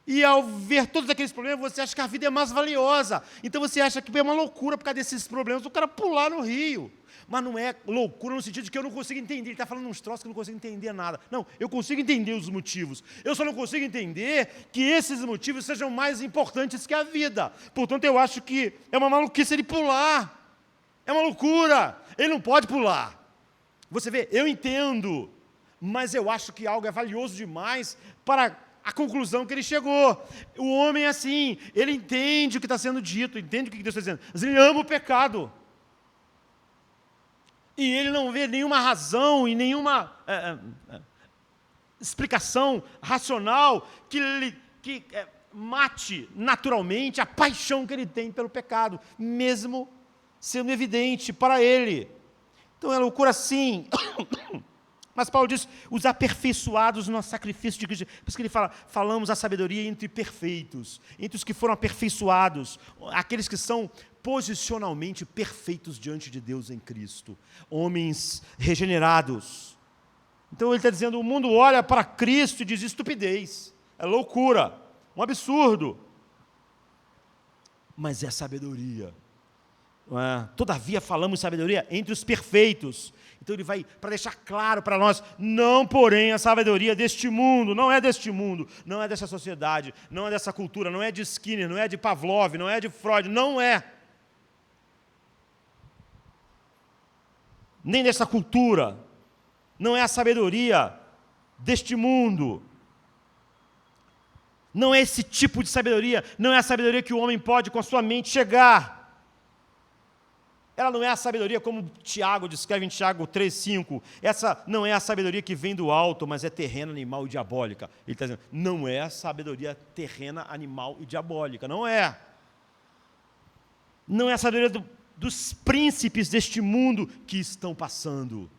E ao ver todos aqueles problemas, você acha que a vida é mais valiosa. Então você acha que é uma loucura por causa desses problemas, o cara pular no rio. Mas não é loucura no sentido de que eu não consigo entender. Ele está falando uns troços que eu não consigo entender nada. Não, eu consigo entender os motivos. Eu só não consigo entender que esses motivos sejam mais importantes que a vida. Portanto, eu acho que é uma maluquice ele pular. É uma loucura. Ele não pode pular. Você vê, eu entendo, mas eu acho que algo é valioso demais para a conclusão que ele chegou. O homem é assim, ele entende o que está sendo dito, entende o que Deus está dizendo, mas ele ama o pecado. E ele não vê nenhuma razão e nenhuma explicação racional que mate naturalmente a paixão que ele tem pelo pecado, mesmo sendo evidente para ele. Então é loucura sim. Mas Paulo diz, os aperfeiçoados no sacrifício de Cristo. Por isso que ele fala, falamos a sabedoria entre perfeitos, entre os que foram aperfeiçoados, aqueles que são posicionalmente perfeitos diante de Deus em Cristo, homens regenerados. Então ele está dizendo, o mundo olha para Cristo e diz estupidez, é loucura, um absurdo. Mas é sabedoria. Todavia falamos sabedoria entre os perfeitos. Então ele vai, para deixar claro para nós, não porém a sabedoria deste mundo, não é deste mundo, não é dessa sociedade, não é dessa cultura, não é de Skinner, não é de Pavlov, não é de Freud, não é. Nem dessa cultura, não é a sabedoria deste mundo. Não é esse tipo de sabedoria, não é a sabedoria que o homem pode com a sua mente chegar. Ela não é a sabedoria como Tiago descreve em Tiago 3,5. Essa não é a sabedoria que vem do alto, mas é terrena, animal e diabólica. Ele está dizendo, não é a sabedoria terrena, animal e diabólica. Não é. Não é a sabedoria dos príncipes deste mundo que estão passando.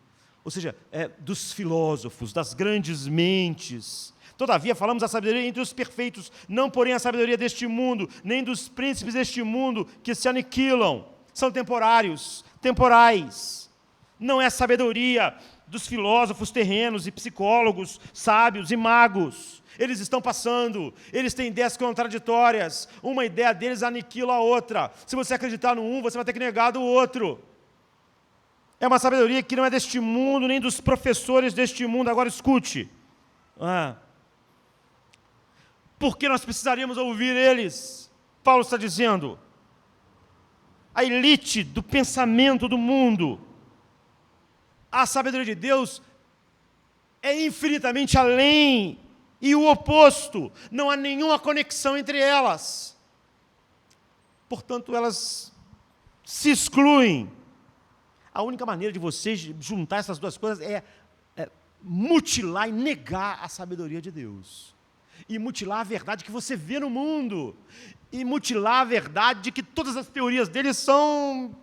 Ou seja, dos filósofos, das grandes mentes. Todavia, falamos a sabedoria entre os perfeitos, não porém a sabedoria deste mundo, nem dos príncipes deste mundo que se aniquilam. São temporários, temporais. Não é a sabedoria dos filósofos terrenos e psicólogos, sábios e magos. Eles estão passando, eles têm ideias contraditórias. Uma ideia deles aniquila a outra. Se você acreditar no um, você vai ter que negar do outro. É uma sabedoria que não é deste mundo, nem dos professores deste mundo. Agora escute. Por que nós precisaríamos ouvir eles? Paulo está dizendo, a elite do pensamento do mundo, a sabedoria de Deus é infinitamente além e o oposto, não há nenhuma conexão entre elas. Portanto, elas se excluem. A única maneira de você juntar essas duas coisas é mutilar e negar a sabedoria de Deus. E mutilar a verdade que você vê no mundo. E mutilar a verdade de que todas as teorias deles são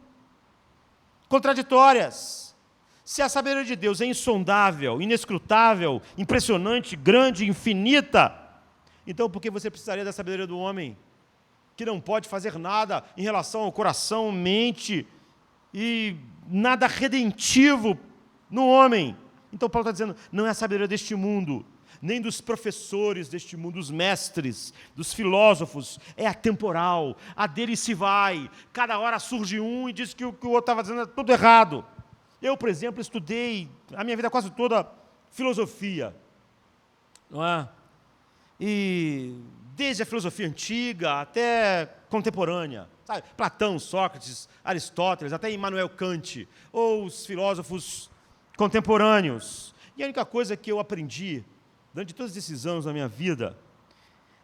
contraditórias. Se a sabedoria de Deus é insondável, inescrutável, impressionante, grande, infinita, então por que você precisaria da sabedoria do homem, que não pode fazer nada em relação ao coração, mente e nada redentivo no homem? Então Paulo está dizendo, não é a sabedoria deste mundo, nem dos professores deste mundo, dos mestres, dos filósofos, é atemporal, a dele se vai, cada hora surge um e diz que o que o outro estava dizendo é tudo errado. Eu, por exemplo, estudei a minha vida quase toda filosofia, não é? E desde a filosofia antiga até contemporânea, sabe? Platão, Sócrates, Aristóteles, até Immanuel Kant, ou os filósofos contemporâneos. E a única coisa que eu aprendi, durante todos esses anos da minha vida,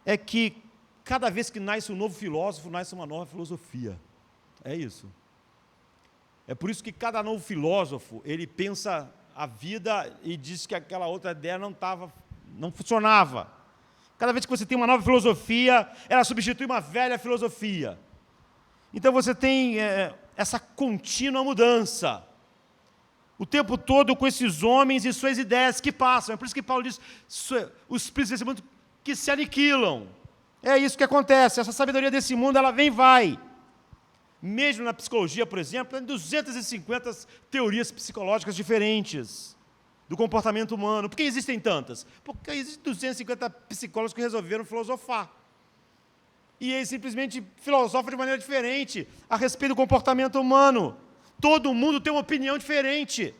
é que cada vez que nasce um novo filósofo, nasce uma nova filosofia. É isso. É por isso que cada novo filósofo, ele pensa a vida e diz que aquela outra ideia não funcionava. Cada vez que você tem uma nova filosofia, ela substitui uma velha filosofia. Então você tem essa contínua mudança. O tempo todo com esses homens e suas ideias que passam. É por isso que Paulo diz, os príncipes desse mundo que se aniquilam. É isso que acontece. Essa sabedoria desse mundo, ela vem e vai. Mesmo na psicologia, por exemplo, tem 250 teorias psicológicas diferentes do comportamento humano. Por que existem tantas? Porque existem 250 psicólogos que resolveram filosofar. E eles simplesmente filosofam de maneira diferente a respeito do comportamento humano. Todo mundo tem uma opinião diferente.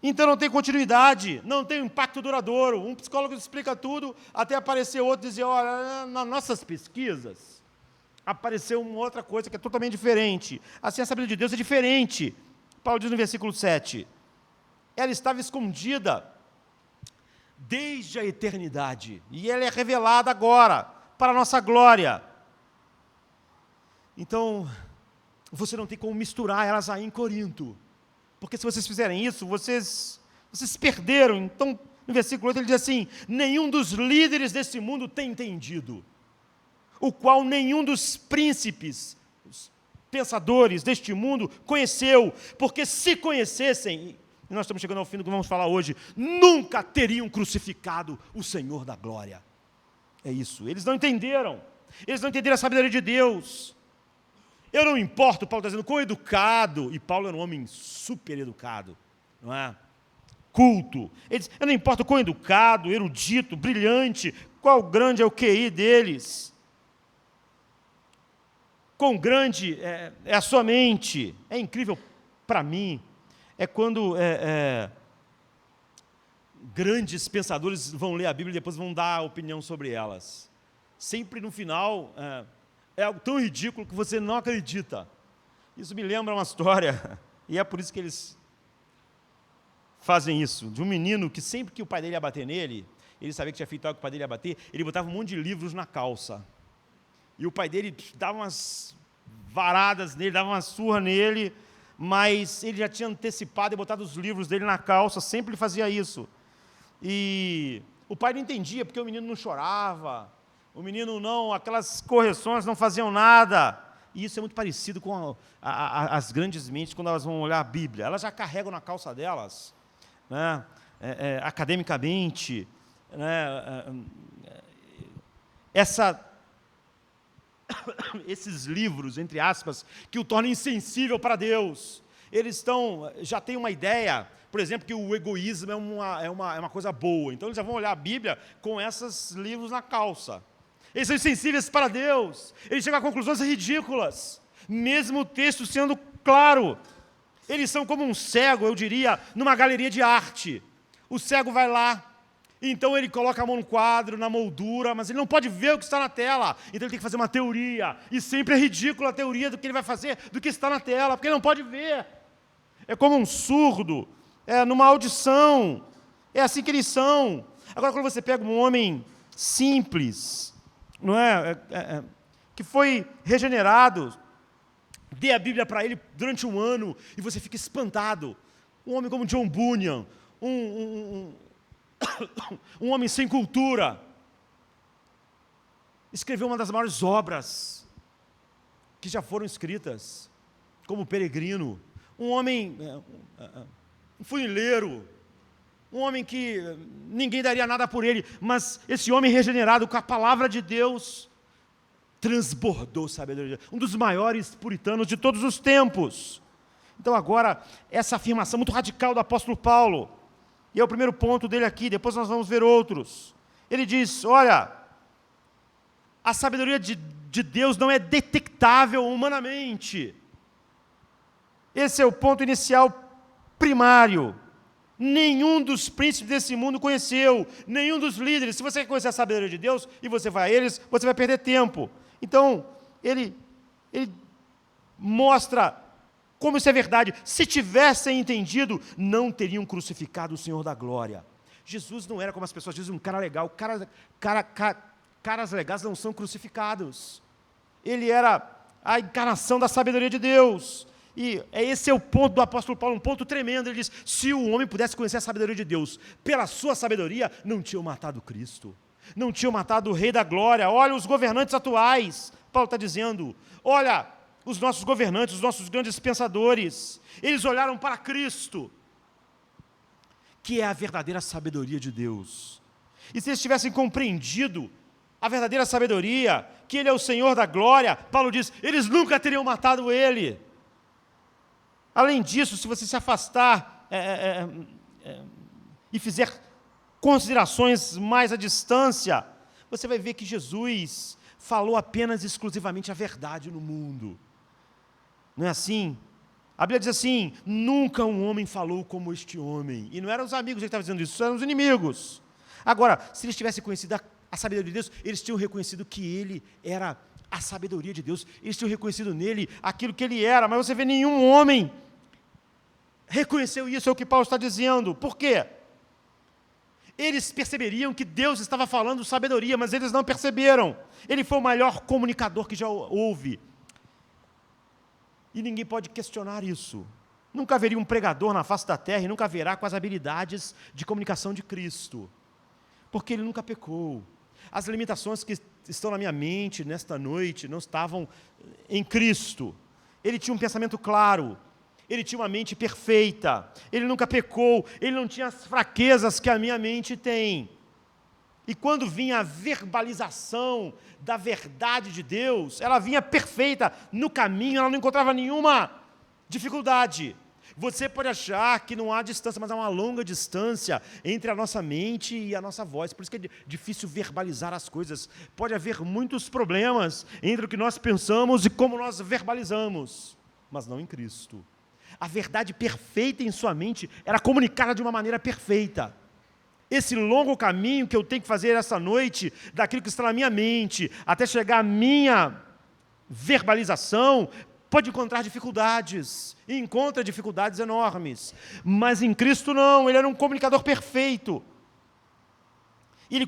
Então não tem continuidade, não tem um impacto duradouro. Um psicólogo explica tudo, até aparecer outro e dizer, olha, nas nossas pesquisas, apareceu uma outra coisa que é totalmente diferente. Assim, a sabedoria de Deus é diferente. Paulo diz no versículo 7, ela estava escondida desde a eternidade, e ela é revelada agora, para a nossa glória. Então, você não tem como misturar elas aí em Corinto, porque se vocês fizerem isso, vocês se perderam. Então, no versículo 8 ele diz assim, nenhum dos líderes desse mundo tem entendido, o qual nenhum dos príncipes, os pensadores deste mundo conheceu, porque se conhecessem, e nós estamos chegando ao fim do que vamos falar hoje, nunca teriam crucificado o Senhor da glória. É isso, eles não entenderam a sabedoria de Deus. Eu não importo, Paulo está dizendo, quão educado, e Paulo era um homem super educado, não é? Culto. Ele diz, eu não importo quão educado, erudito, brilhante, qual grande é o QI deles, quão grande é a sua mente. É incrível para mim, é quando grandes pensadores vão ler a Bíblia e depois vão dar opinião sobre elas. Sempre no final, é algo tão ridículo que você não acredita. Isso me lembra uma história, e é por isso que eles fazem isso, de um menino que sempre que o pai dele ia bater nele, ele sabia que tinha feito algo que o pai dele ia bater, ele botava um monte de livros na calça. E o pai dele dava umas varadas nele, dava uma surra nele, mas ele já tinha antecipado e botado os livros dele na calça, sempre ele fazia isso. E o pai não entendia, porque o menino não chorava, o menino não, aquelas correções não faziam nada. E isso é muito parecido com as grandes mentes, quando elas vão olhar a Bíblia. Elas já carregam na calça delas, né, academicamente, né, esses livros, entre aspas, que o tornam insensível para Deus. Eles já têm uma ideia, por exemplo, que o egoísmo é uma coisa boa. Então, eles já vão olhar a Bíblia com esses livros na calça. Eles são insensíveis para Deus. Eles chegam a conclusões ridículas, mesmo o texto sendo claro. Eles são como um cego, eu diria, numa galeria de arte. O cego vai lá, então ele coloca a mão no quadro, na moldura, mas ele não pode ver o que está na tela. Então ele tem que fazer uma teoria. E sempre é ridícula a teoria do que ele vai fazer, do que está na tela, porque ele não pode ver. É como um surdo, numa audição. É assim que eles são. Agora, quando você pega um homem simples, não que foi regenerado, dê a Bíblia para ele durante um ano, e você fica espantado. Um homem como John Bunyan, um homem sem cultura, escreveu uma das maiores obras que já foram escritas, como Peregrino. Um homem, um funileiro, um homem que ninguém daria nada por ele, mas esse homem regenerado com a palavra de Deus transbordou sabedoria. Um dos maiores puritanos de todos os tempos. Então agora, essa afirmação muito radical do apóstolo Paulo, E é o primeiro ponto dele aqui, depois nós vamos ver outros. Ele diz, olha, a sabedoria de Deus não é detectável humanamente. Esse é o ponto inicial primário. Nenhum dos príncipes desse mundo conheceu, nenhum dos líderes. Se você quer conhecer a sabedoria de Deus e você vai a eles, você vai perder tempo. Então, ele mostra como isso é verdade. Se tivessem entendido, não teriam crucificado o Senhor da glória. Jesus não era como as pessoas dizem, um cara legal. Caras legais não são crucificados. Ele era a encarnação da sabedoria de Deus. E esse é o ponto do apóstolo Paulo, um ponto tremendo. Ele diz, se o homem pudesse conhecer a sabedoria de Deus, pela sua sabedoria, não tinham matado Cristo. Não tinham matado o Rei da Glória. Olha os governantes atuais. Paulo está dizendo, olha, os nossos governantes, os nossos grandes pensadores, eles olharam para Cristo, que é a verdadeira sabedoria de Deus. E se eles tivessem compreendido a verdadeira sabedoria, que Ele é o Senhor da glória, Paulo diz, eles nunca teriam matado Ele. Além disso, se você se afastar e fizer considerações mais à distância, você vai ver que Jesus falou apenas exclusivamente a verdade no mundo. Não é assim? A Bíblia diz assim, nunca um homem falou como este homem. E não eram os amigos que estavam dizendo isso, eram os inimigos. Agora, se eles tivessem conhecido a sabedoria de Deus, eles tinham reconhecido que Ele era a sabedoria de Deus, eles tinham reconhecido nele aquilo que Ele era, mas você vê nenhum homem reconheceu isso, é o que Paulo está dizendo. Por quê? Eles perceberiam que Deus estava falando sabedoria, mas eles não perceberam. Ele foi o maior comunicador que já houve. E ninguém pode questionar isso. Nunca haveria um pregador na face da terra e nunca haverá com as habilidades de comunicação de Cristo. Porque Ele nunca pecou. As limitações que estão na minha mente nesta noite não estavam em Cristo. Ele tinha um pensamento claro. Ele tinha uma mente perfeita, ele nunca pecou, ele não tinha as fraquezas que a minha mente tem. E quando vinha a verbalização da verdade de Deus, ela vinha perfeita no caminho, ela não encontrava nenhuma dificuldade. Você pode achar que não há distância, mas há uma longa distância entre a nossa mente e a nossa voz. Por isso que é difícil verbalizar as coisas. Pode haver muitos problemas entre o que nós pensamos e como nós verbalizamos, mas não em Cristo. A verdade perfeita em sua mente era comunicada de uma maneira perfeita. Esse longo caminho que eu tenho que fazer essa noite, daquilo que está na minha mente, até chegar à minha verbalização, pode encontrar dificuldades, e encontra dificuldades enormes. Mas em Cristo não, Ele era um comunicador perfeito. Ele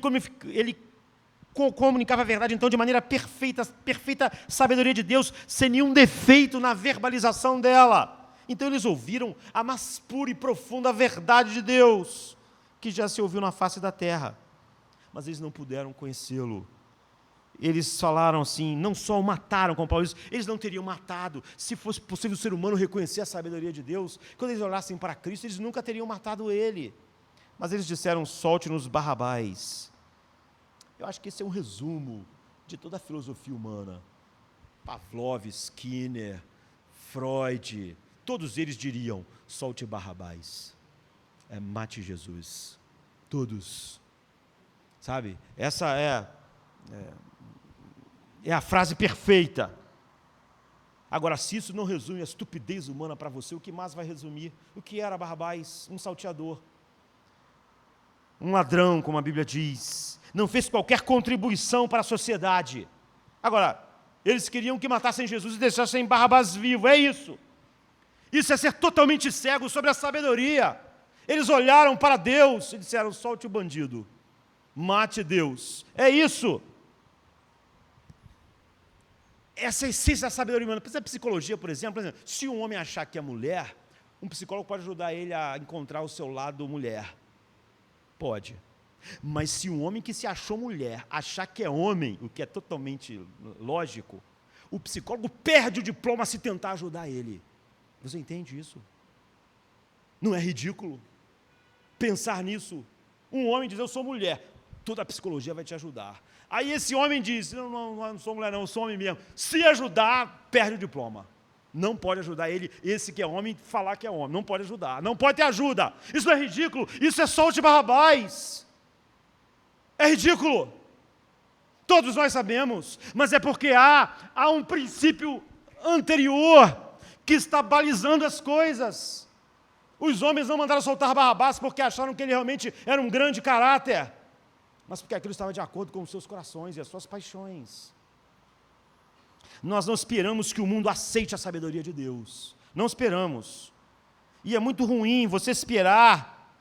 comunicava a verdade, então, de maneira perfeita, perfeita sabedoria de Deus, sem nenhum defeito na verbalização dela. Então eles ouviram a mais pura e profunda verdade de Deus, que já se ouviu na face da terra, mas eles não puderam conhecê-lo. Eles falaram assim, não só o mataram, como Paulo diz, eles não teriam matado, se fosse possível o ser humano reconhecer a sabedoria de Deus, quando eles olhassem para Cristo, eles nunca teriam matado Ele. Mas eles disseram, solte-nos Barrabás. Eu acho que esse é um resumo de toda a filosofia humana. Pavlov, Skinner, Freud, todos eles diriam, solte Barrabás, mate Jesus, todos, sabe? Essa é a frase perfeita. Agora, se isso não resume a estupidez humana para você, o que mais vai resumir? O que era Barrabás? Um salteador, um ladrão, como a Bíblia diz, não fez qualquer contribuição para a sociedade. Agora, eles queriam que matassem Jesus e deixassem Barrabás vivo, é isso. Isso é ser totalmente cego sobre a sabedoria. Eles olharam para Deus e disseram, solte o bandido, mate Deus. É isso. Essa é a essência da sabedoria humana. Pensa na psicologia, por exemplo, se um homem achar que é mulher, um psicólogo pode ajudar ele a encontrar o seu lado mulher. Pode. Mas se um homem que se achou mulher achar que é homem, o que é totalmente lógico, o psicólogo perde o diploma se tentar ajudar ele. Você entende isso? Não é ridículo pensar nisso? Um homem diz, eu sou mulher, toda a psicologia vai te ajudar. Aí esse homem diz, não sou mulher não, eu sou homem mesmo. Se ajudar, perde o diploma. Não pode ajudar ele, esse que é homem, falar que é homem. Não pode ajudar, não pode ter ajuda. Isso não é ridículo, isso é solte Barrabás. É ridículo. Todos nós sabemos, mas é porque há um princípio anterior que está balizando as coisas. Os homens não mandaram soltar Barrabás porque acharam que ele realmente era um grande caráter, mas porque aquilo estava de acordo com os seus corações e as suas paixões. Nós não esperamos que o mundo aceite a sabedoria de Deus. Não esperamos. E é muito ruim você esperar,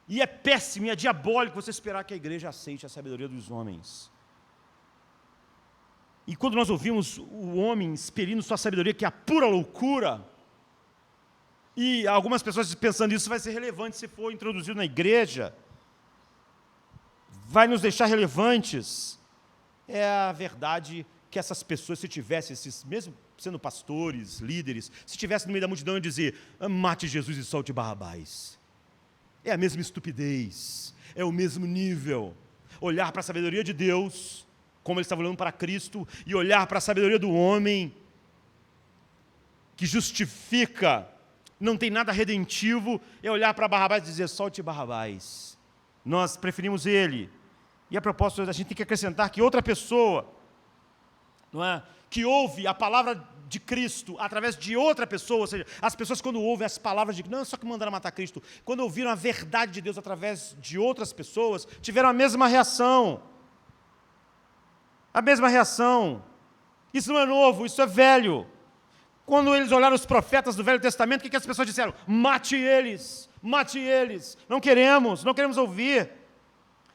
e é péssimo, e é diabólico você esperar que a igreja aceite a sabedoria dos homens. E quando nós ouvimos o homem expelindo sua sabedoria, que é a pura loucura, e algumas pessoas pensando isso vai ser relevante se for introduzido na igreja, vai nos deixar relevantes, é a verdade que essas pessoas, se tivessem, mesmo sendo pastores, líderes, se tivessem no meio da multidão e dizer, mate Jesus e solte Barrabás. É a mesma estupidez, é o mesmo nível. Olhar para a sabedoria de Deus, como ele estava olhando para Cristo, e olhar para a sabedoria do homem, que justifica, não tem nada redentivo, é olhar para Barrabás e dizer, solte Barrabás. Nós preferimos ele. E a propósito, a gente tem que acrescentar que outra pessoa, não é, que ouve a palavra de Cristo através de outra pessoa, ou seja, as pessoas quando ouvem as palavras de Cristo, não é só que mandaram matar Cristo, quando ouviram a verdade de Deus através de outras pessoas, tiveram a mesma reação. A mesma reação. Isso não é novo, isso é velho. Quando eles olharam os profetas do Velho Testamento, o que as pessoas disseram? Mate eles, não queremos ouvir.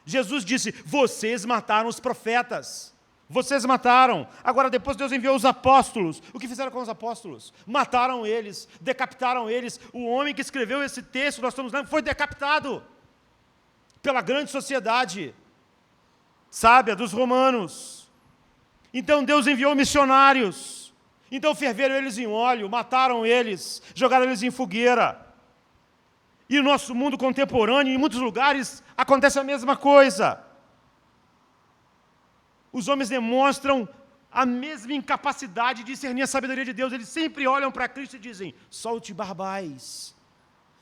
Jesus disse, vocês mataram os profetas, vocês mataram. Agora depois Deus enviou os apóstolos. O que fizeram com os apóstolos? Mataram eles, decapitaram eles. O homem que escreveu esse texto, nós estamos lendo, foi decapitado pela grande sociedade sábia dos romanos. Então Deus enviou missionários. Então ferveram eles em óleo, mataram eles, jogaram eles em fogueira. E no nosso mundo contemporâneo, em muitos lugares, acontece a mesma coisa. Os homens demonstram a mesma incapacidade de discernir a sabedoria de Deus. Eles sempre olham para Cristo e dizem, solte Barrabás.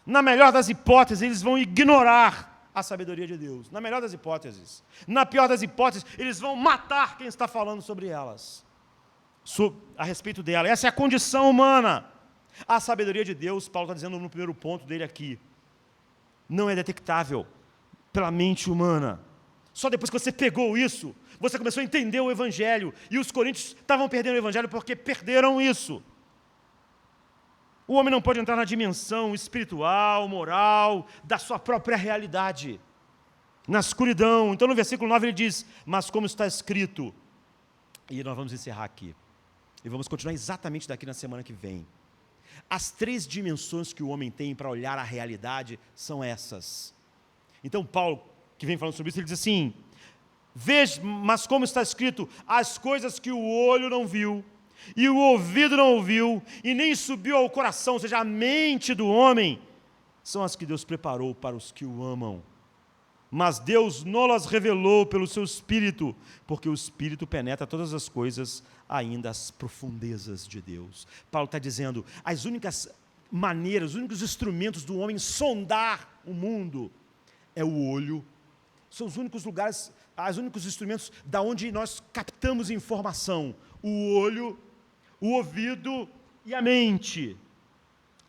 Na melhor das hipóteses, eles vão ignorar a sabedoria de Deus. Na melhor das hipóteses. Na pior das hipóteses, eles vão matar quem está falando sobre elas. A respeito dela. Essa é a condição humana. A sabedoria de Deus, Paulo está dizendo no primeiro ponto dele aqui, não é detectável pela mente humana. Só depois que você pegou isso, você começou a entender o Evangelho. E os coríntios estavam perdendo o Evangelho porque perderam isso. O homem não pode entrar na dimensão espiritual, moral, da sua própria realidade. Na escuridão. Então no versículo 9 ele diz, mas como está escrito, e nós vamos encerrar aqui. E vamos continuar exatamente daqui na semana que vem. As 3 dimensões que o homem tem para olhar a realidade são essas. Então Paulo, que vem falando sobre isso, ele diz assim, veja, mas como está escrito, as coisas que o olho não viu, e o ouvido não ouviu, e nem subiu ao coração, ou seja, a mente do homem, são as que Deus preparou para os que o amam. Mas Deus não las revelou pelo seu Espírito, porque o Espírito penetra todas as coisas, ainda as profundezas de Deus. Paulo está dizendo, as únicas maneiras, os únicos instrumentos do homem sondar o mundo é o olho. São os únicos lugares, os únicos instrumentos da onde nós captamos informação. O olho, o ouvido e a mente.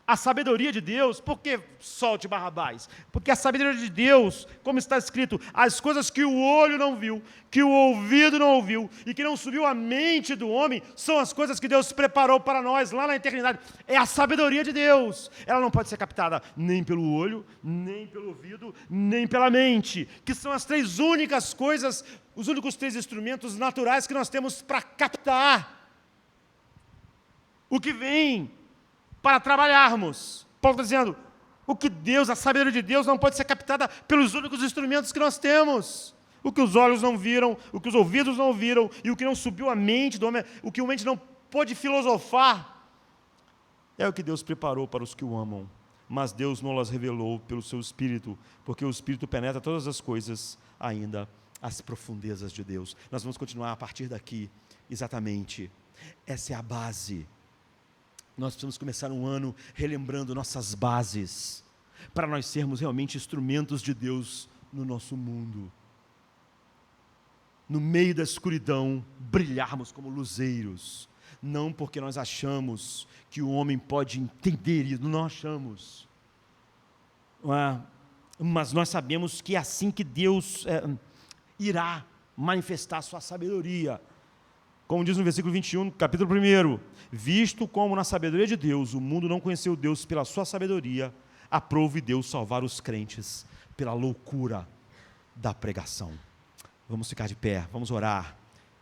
A sabedoria de Deus, por que solte Barrabás? Porque a sabedoria de Deus, como está escrito, as coisas que o olho não viu, que o ouvido não ouviu e que não subiu à mente do homem, são as coisas que Deus preparou para nós lá na eternidade. É a sabedoria de Deus. Ela não pode ser captada nem pelo olho, nem pelo ouvido, nem pela mente, que são as 3 únicas coisas, os únicos 3 instrumentos naturais que nós temos para captar o que vem para trabalharmos. Paulo está dizendo, o que Deus, a sabedoria de Deus não pode ser captada pelos únicos instrumentos que nós temos. O que os olhos não viram, o que os ouvidos não ouviram, e o que não subiu à mente do homem, o que a mente não pôde filosofar, é o que Deus preparou para os que o amam. Mas Deus não las revelou pelo seu Espírito, porque o Espírito penetra todas as coisas, ainda as profundezas de Deus. Nós vamos continuar a partir daqui, exatamente. Essa é a base. nós precisamos começar um ano relembrando nossas bases, para nós sermos realmente instrumentos de Deus no nosso mundo. No meio da escuridão, brilharmos como luzeiros, não porque nós achamos que o homem pode entender isso, não achamos, mas nós sabemos que é assim que Deus irá manifestar a sua sabedoria. Como diz no versículo 21, capítulo 1, visto como na sabedoria de Deus, o mundo não conheceu Deus pela sua sabedoria, aprove Deus salvar os crentes pela loucura da pregação. Vamos ficar de pé, vamos orar.